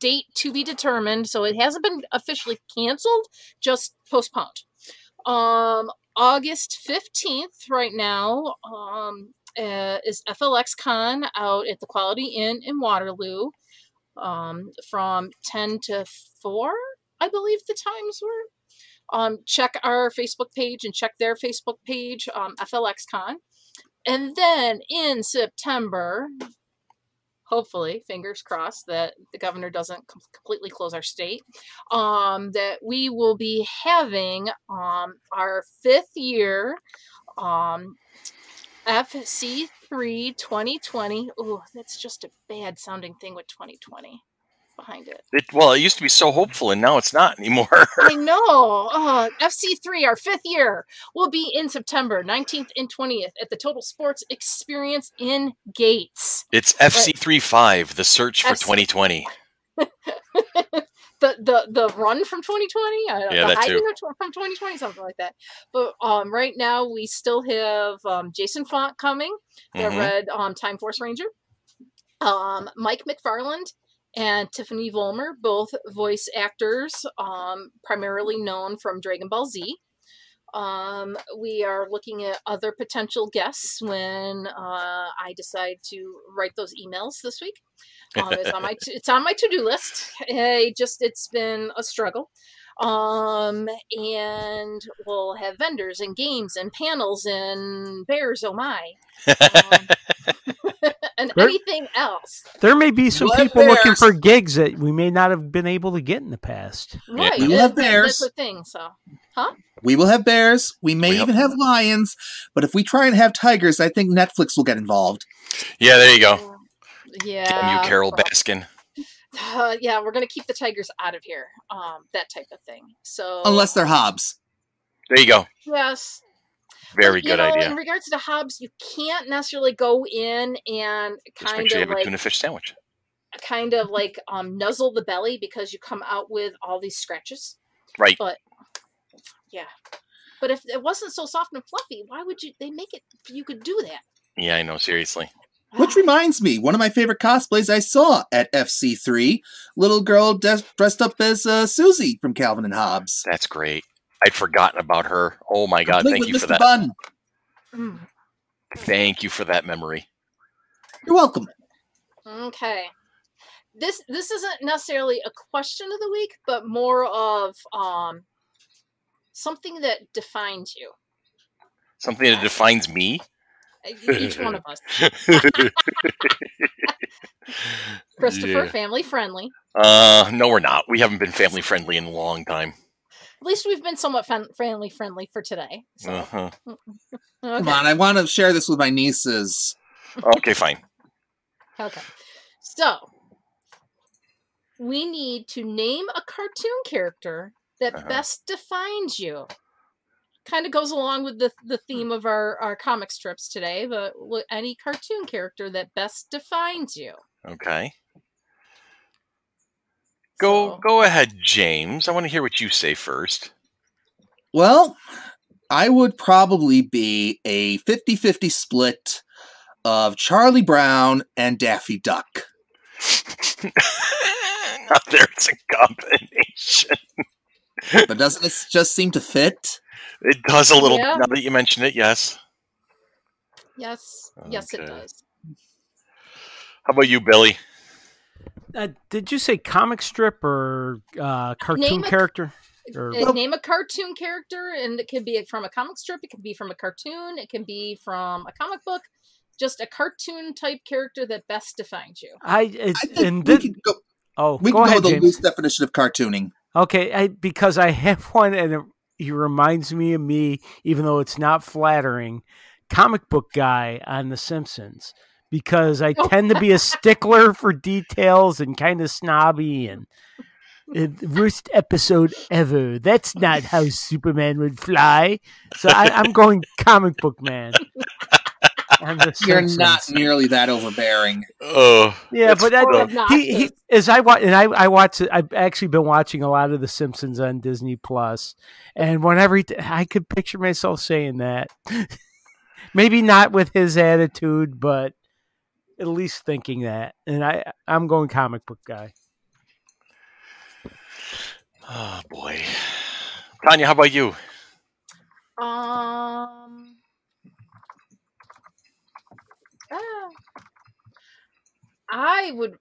C: Date to be determined. So it hasn't been officially canceled, just postponed. August 15th right now is FLX Con out at the Quality Inn in Waterloo from 10 to 4, I believe the times were. Check our Facebook page and check their Facebook page, FLX Con. And then in September, hopefully, fingers crossed, that the governor doesn't completely close our state, that we will be having our 5th year FC3 2020. Oh, that's just a bad sounding thing with 2020 behind it.
A: Well, it used to be so hopeful, and now it's not anymore.
C: I know. FC3, our 5th year, will be in September 19th and 20th at the Total Sports Experience in Gates.
A: It's FC35, the search for 2020.
C: the run from 2020?
A: Yeah,
C: the
A: that too.
C: From 2020, something like that. But right now, we still have Jason Font coming, the Red Time Force Ranger, Mike McFarland, and Tiffany Vollmer, both voice actors, primarily known from Dragon Ball Z. We are looking at other potential guests when I decide to write those emails this week. It's on my to-do list. It's been a struggle. And we'll have vendors and games and panels and bears, oh my. And anything else.
D: There may be some people looking for gigs that we may not have been able to get in the past.
C: Right.
B: We will have bears.
C: That's the thing, so. Huh?
B: We will have bears. We may even have lions. But if we try and have tigers, I think Netflix will get involved.
A: Yeah, there you go.
C: Yeah.
A: Damn you, Carol Baskin.
C: Yeah, we're going to keep the tigers out of here. That type of thing. So
B: unless they're Hobbs.
A: There you go.
C: Yes.
A: Very good idea.
C: In regards to Hobbs, you can't necessarily go in and kind of like
A: tuna fish sandwich.
C: Kind of like nuzzle the belly because you come out with all these scratches.
A: Right.
C: But yeah. But if it wasn't so soft and fluffy, why would they make it you could do that?
A: Yeah, I know, seriously.
B: Which reminds me, one of my favorite cosplays I saw at FC3, little girl dressed up as Susie from Calvin and Hobbes.
A: That's great. I'd forgotten about her. Oh my God, thank you for that.
B: Bun.
A: Thank you for that memory.
B: You're welcome.
C: Okay. This isn't necessarily a question of the week, but more of something that defines you.
A: Something that defines me?
C: Each one of us. Christopher,
A: Yeah.
C: family friendly.
A: No, we're not. We haven't been family friendly in a long time.
C: At least we've been somewhat family friendly for today. So.
A: Uh-huh.
C: Okay.
B: Come on, I want to share this with my nieces.
A: Okay, fine.
C: Okay. So, we need to name a cartoon character that best defines you. Kind of goes along with the theme of our comic strips today, but any cartoon character that best defines you.
A: Okay. Go ahead, James. I want to hear what you say first.
B: Well, I would probably be a 50-50 split of Charlie Brown and Daffy Duck.
A: Now there's a combination.
B: But doesn't it just seem to fit?
A: It does a little,
C: Yeah.
A: now that you mention it, yes.
C: Yes. Yes, it
A: Okay.
C: does.
A: How about you, Billy?
D: Did you say comic strip or cartoon character? Or...
C: Name a cartoon character, and it could be from a comic strip, it could be from a cartoon, it can be from a comic book. Just a cartoon type character that best defines you.
B: I think we could go. We can go with the loose definition of cartooning.
D: Okay, because I have one, and he reminds me of me, even though it's not flattering. Comic book guy on The Simpsons, because I tend to be a stickler for details and kind of snobby and worst episode ever. That's not how Superman would fly. So I'm going comic book man.
B: You're not nearly that overbearing.
A: Oh,
D: yeah, but he as I watch, and I watch it. I've actually been watching a lot of The Simpsons on Disney Plus, and whenever I could picture myself saying that, maybe not with his attitude, but at least thinking that. And I'm going comic book guy.
A: Oh boy, Tanya, how about you?
C: I would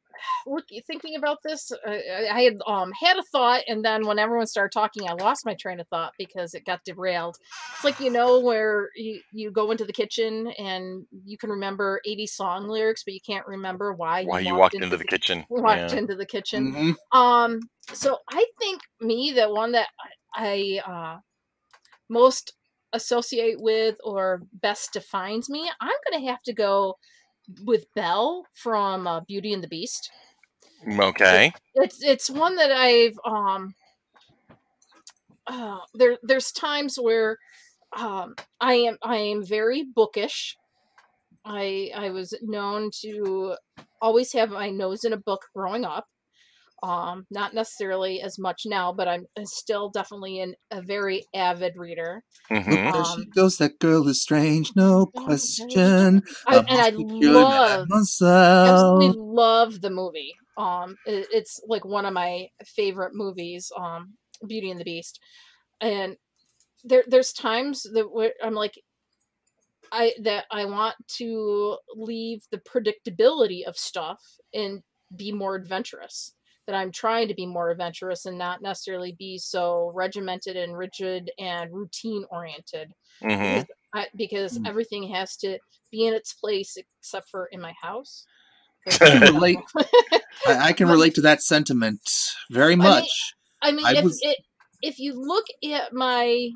C: thinking about this. I had had a thought, and then when everyone started talking, I lost my train of thought because it got derailed. It's like, where you go into the kitchen and you can remember 80 song lyrics, but you can't remember why you walked into the kitchen. Into the kitchen.
B: Mm-hmm.
C: So I think the one that I most associate with or best defines me, I'm going to have to go with Belle from Beauty and the Beast.
A: Okay.
C: It's one that I've there's times where I am very bookish. I was known to always have my nose in a book growing up. Not necessarily as much now, but I'm still definitely a very avid reader.
A: Mm-hmm.
B: Look, there she goes. That girl is strange, no question.
C: I absolutely love the movie. It's like one of my favorite movies, Beauty and the Beast. And there's times that I'm like, I want to leave the predictability of stuff and be more adventurous. That I'm trying to be more adventurous and not necessarily be so regimented and rigid and routine oriented. Because everything has to be in its place except for in my house.
B: I can relate to that sentiment very much.
C: I mean, if you look at my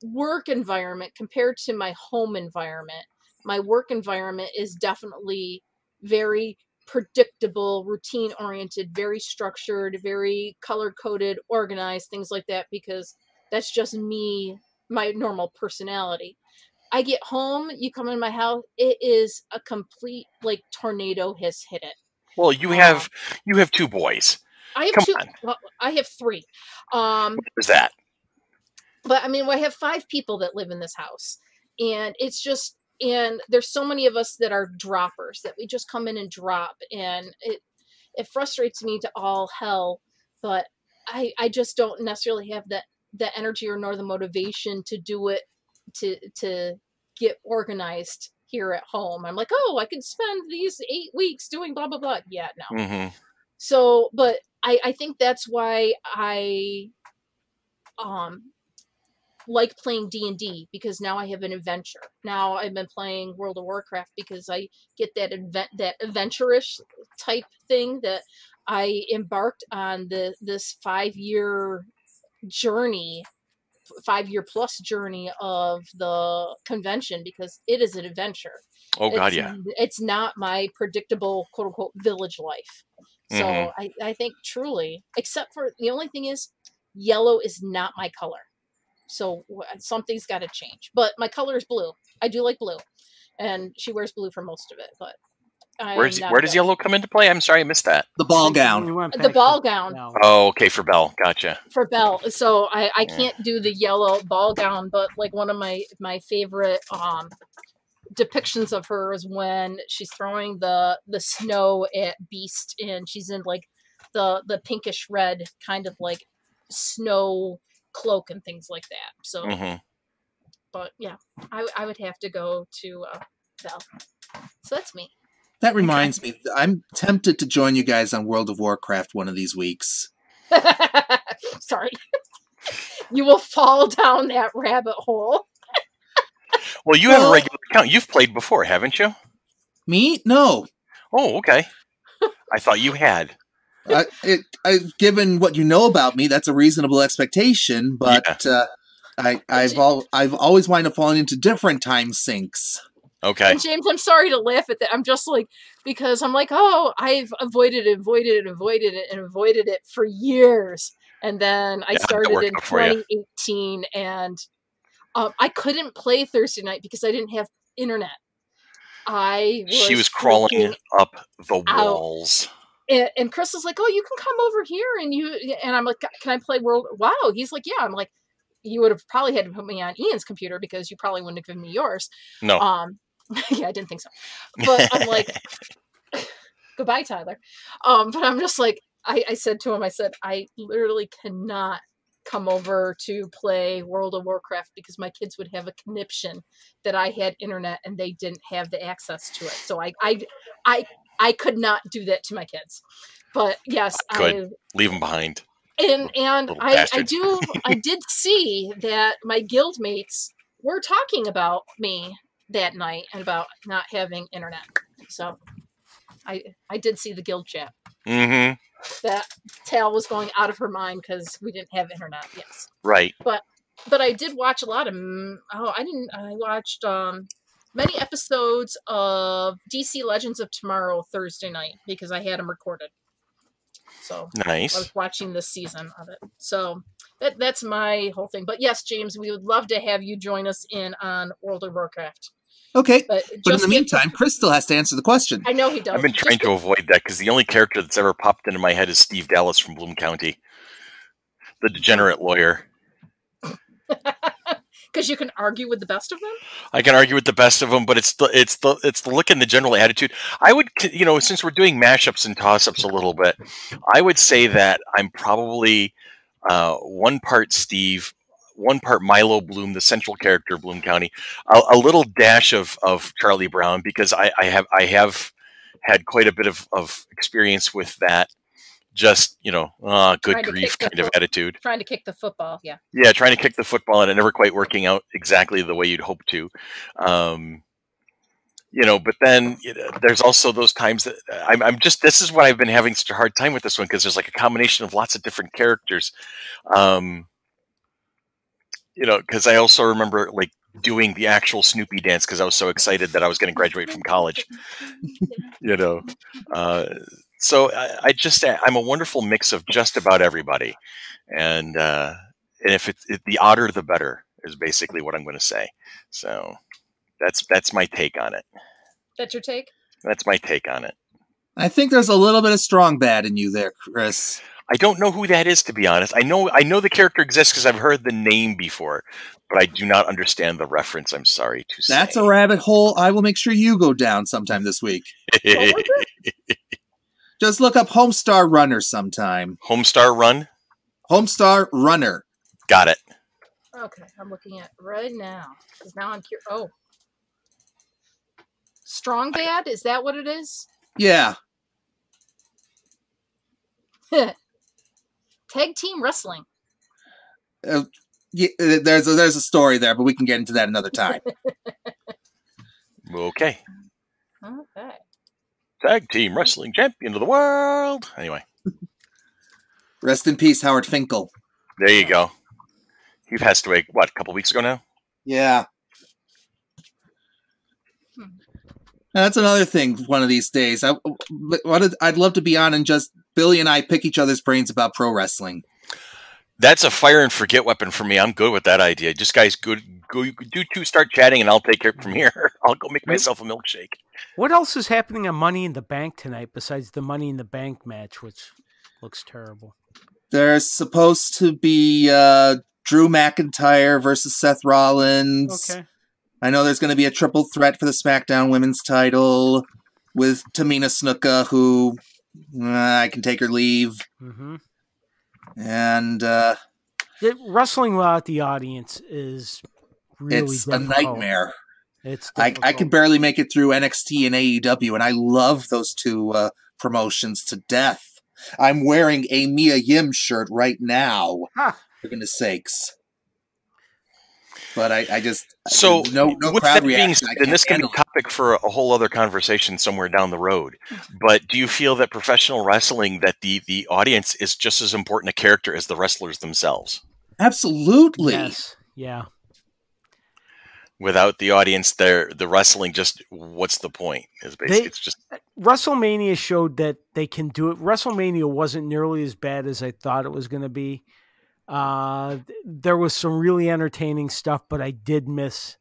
C: work environment compared to my home environment, my work environment is definitely very predictable, routine oriented, very structured, very color coded, organized, things like that, because that's just me, my normal personality. I get home, you come in my house, it is a complete like tornado has hit it.
A: Well, you have 2 boys.
C: I have
A: Come
C: 2.
A: on.
C: Well, I have 3.
A: What is that?
C: But I mean, I have 5 people that live in this house, and it's just, and there's so many of us that are droppers that we just come in and drop, and it frustrates me to all hell. But I just don't necessarily have the energy or nor the motivation to do it to get organized here at home. I'm like, oh, I could spend these 8 weeks doing blah blah blah. Yeah, no. So, but I think that's why I like playing D&D, because now I have an adventure. Now I've been playing World of Warcraft because I get that adventurous type thing, that I embarked on this 5-year journey, 5-year plus journey of the convention, because it is an adventure.
A: Oh God, yeah.
C: It's not my predictable quote unquote village life. So I think truly, except for the only thing is, yellow is not my color. So something's got to change. But my color is blue. I do like blue. And she wears blue for most of it. But
A: where does yellow come into play? I'm sorry, I missed that.
B: The ball gown.
C: The ball gown.
A: Oh, okay, for Belle. Gotcha.
C: For Belle. So I can't do the yellow ball gown, but like one of my favorite depictions of her is when she's throwing the snow at Beast, and she's in like the pinkish red kind of like snow cloak and things like that. So but yeah, I would have to go to Belle. So that's me.
B: That reminds me, I'm tempted to join you guys on World of Warcraft one of these weeks.
C: Sorry. You will fall down that rabbit hole.
A: Well, you have a regular account. You've played before, haven't you?
B: Me? No.
A: Oh, okay. I thought you had.
B: Given what you know about me, that's a reasonable expectation. But I've always wound up falling into different time sinks.
A: Okay.
C: And James, I'm sorry to laugh at that. I'm just like, because I'm like, oh, I've avoided it for years. And then I started in 2018, and I couldn't play Thursday night because I didn't have internet. She was
A: crawling up the walls.
C: And Chris is like, oh, you can come over here, and I'm like, can I play World? Wow. He's like, yeah. I'm like, you would have probably had to put me on Ian's computer because you probably wouldn't have given me yours.
A: No.
C: Yeah, I didn't think so. But I'm like, goodbye, Tyler. But I'm just like, I said to him, I literally cannot come over to play World of Warcraft because my kids would have a conniption that I had internet and they didn't have the access to it. So I could not do that to my kids. But yes,
A: leave them behind.
C: And I did see that my guild mates were talking about me that night and about not having internet. So I did see the guild chat. That Tal was going out of her mind because we didn't have internet. Yes.
A: Right.
C: But I did watch a lot of. I watched many episodes of DC Legends of Tomorrow Thursday night because I had them recorded. So
A: nice.
C: I was watching this season of it. So that's my whole thing. But yes, James, we would love to have you join us in on World of Warcraft.
B: Okay, but in the meantime, Chris still has to answer the question.
C: I know he does.
A: I've been trying to avoid that because the only character that's ever popped into my head is Steve Dallas from Bloom County, the degenerate lawyer.
C: Because you can argue with the best of them.
A: I can argue with the best of them, but it's the look and the general attitude. I would, since we're doing mashups and toss-ups a little bit, I would say that I'm probably one part Steve, one part Milo Bloom, the central character, Bloom County, a little dash of Charlie Brown, because I have had quite a bit of experience with that. Just, good grief kind of attitude.
C: Trying to kick the football, yeah.
A: Yeah, trying to kick the football and it never quite working out exactly the way you'd hope to. But then there's also those times that this is what I've been having such a hard time with this one, because there's like a combination of lots of different characters. Because I also remember like doing the actual Snoopy dance because I was so excited that I was going to graduate from college. So I'm a wonderful mix of just about everybody, and if it's the odder the better is basically what I'm going to say. So that's my take on it.
C: That's your take?
A: That's my take on it.
B: I think there's a little bit of strong bad in you there, Chris.
A: I don't know who that is, to be honest. I know the character exists because I've heard the name before, but I do not understand the reference. I'm sorry to say.
B: That's a rabbit hole I will make sure you go down sometime this week. Just look up Homestar Runner sometime.
A: Homestar Run?
B: Homestar Runner.
A: Got it.
C: Okay, I'm looking at it right now. Because now I'm curious. Oh. Strong Bad? Is that what it is?
B: Yeah.
C: Tag team wrestling.
B: Yeah, there's a story there, but we can get into that another time.
A: Okay.
C: Okay.
A: Tag team wrestling champion of the world. Anyway.
B: Rest in peace, Howard Finkel.
A: There you go. He passed away, a couple weeks ago now?
B: Yeah. That's another thing one of these days. I'd love to be on and just Billy and I pick each other's brains about pro wrestling.
A: That's a fire and forget weapon for me. I'm good with that idea. Just guys, go do two, start chatting, and I'll take it from here. I'll go make myself a milkshake. What
D: else is happening on Money in the Bank tonight besides the Money in the Bank match, which looks terrible?
B: There's supposed to be Drew McIntyre versus Seth Rollins. Okay. I know there's going to be a triple threat for the SmackDown Women's title with Tamina Snuka, who I can take or leave. Mm-hmm. And
D: wrestling without the audience is really difficult.
B: A nightmare. I can barely make it through NXT and AEW, and I love those two promotions to death. I'm wearing a Mia Yim shirt right now, for goodness sakes. But I just no
A: with
B: crowd
A: that
B: reaction.
A: Being said, and this can be a topic for a whole other conversation somewhere down the road. But do you feel that professional wrestling, that the audience is just as important a character as the wrestlers themselves?
B: Absolutely.
D: Yes. Yeah.
A: Without the audience, the wrestling just what's the point? Is basically it's just
D: WrestleMania showed that they can do it. WrestleMania wasn't nearly as bad as I thought it was going to be. There was some really entertaining stuff, but I did miss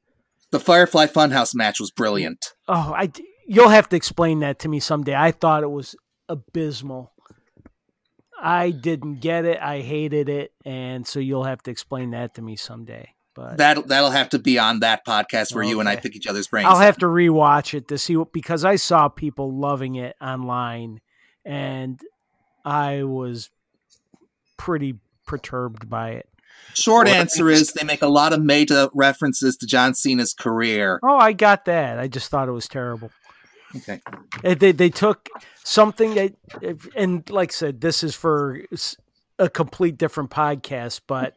B: the Firefly Funhouse match. Was brilliant.
D: Oh, you'll have to explain that to me someday. I thought it was abysmal. I didn't get it. I hated it, and so you'll have to explain that to me someday. But
B: that'll have to be on that podcast where you and I pick each other's brains.
D: I'll have to rewatch it to see because I saw people loving it online, and I was pretty perturbed by it.
B: Short answer is they make a lot of meta references to John Cena's career.
D: Oh, I got that. I just thought it was terrible.
B: Okay.
D: They took something and like I said, this is for a complete different podcast, but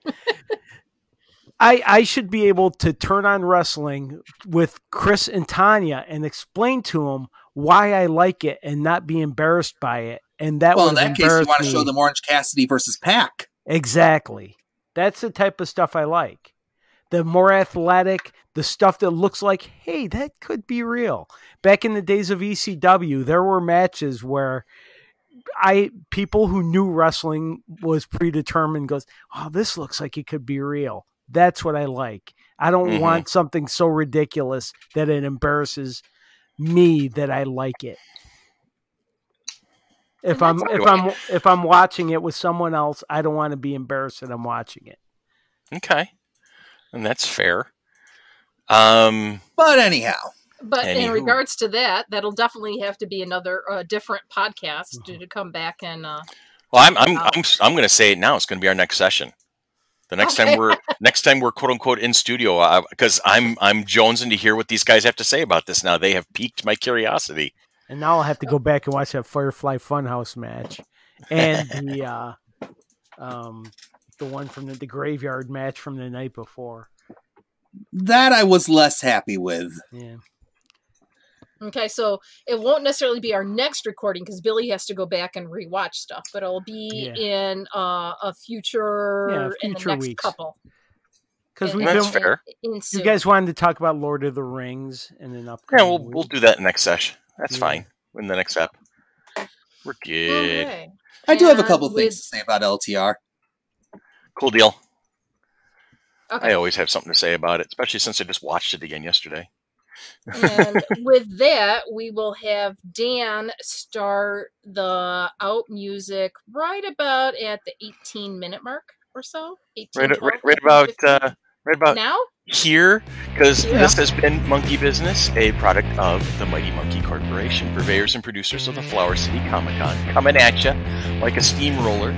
D: I should be able to turn on wrestling with Chris and Tanya and explain to them why I like it and not be embarrassed by it. And that
B: in that case, you want to show them Orange Cassidy versus Pac.
D: Exactly. That's the type of stuff I like. The more athletic, the stuff that looks like, hey, that could be real. Back in the days of ECW, there were matches where people who knew wrestling was predetermined goes, oh, this looks like it could be real. That's what I like. I don't want something so ridiculous that it embarrasses me that I like it. If I'm watching it with someone else, I don't want to be embarrassed that I'm watching it.
A: Okay. and that's fair.
B: But anyhow.
C: But in regards to that, that'll definitely have to be another different podcast to come back and.
A: Well, I'm going to say it now. It's going to be our next session. The next time we're quote unquote in studio, because I'm jonesing to hear what these guys have to say about this. Now they have piqued my curiosity.
D: And now I'll have to go back and watch that Firefly Funhouse match, and the one from the graveyard match from the night before.
B: That I was less happy with.
D: Yeah.
C: Okay, so it won't necessarily be our next recording because Billy has to go back and rewatch stuff, but it'll be in a future in the next
D: weeks.
C: Couple.
A: Because that's fair.
D: You guys wanted to talk about Lord of the Rings and then upcoming.
A: Yeah, we'll do that next session. That's fine. In the next ep, we're good.
C: Okay.
B: I do have a couple things to say about LTR.
A: Cool deal.
C: Okay.
A: I always have something to say about it, especially since I just watched it again yesterday.
C: And with that, we will have Dan start the out music right about at the 18-minute mark or so. 18,
A: right about
C: now?
A: Here, because this has been Monkey Business, a product of the Mighty Monkey Corporation, purveyors and producers of the Flower City Comic-Con, coming at you like a steamroller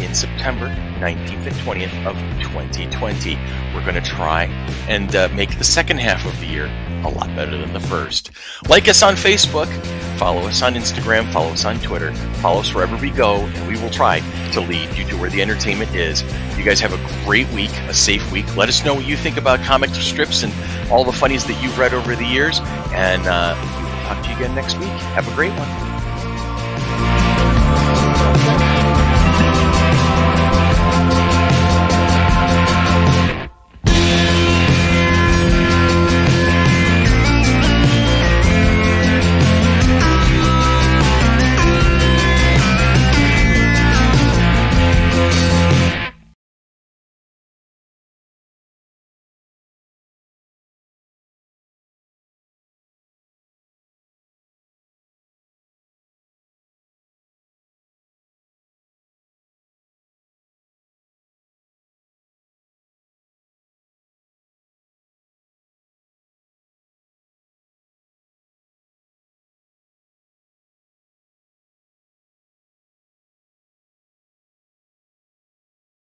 A: in September 19th and 20th of 2020. We're going to try and make the second half of the year a lot better than the first. Like us on Facebook, follow us on Instagram, follow us on Twitter, follow us wherever we go, and we will try to lead you to where the entertainment is. You guys have a great week, a safe week. Let us know what you think about comic strips and all the funnies that you've read over the years, and we will talk to you again next week. Have a great one.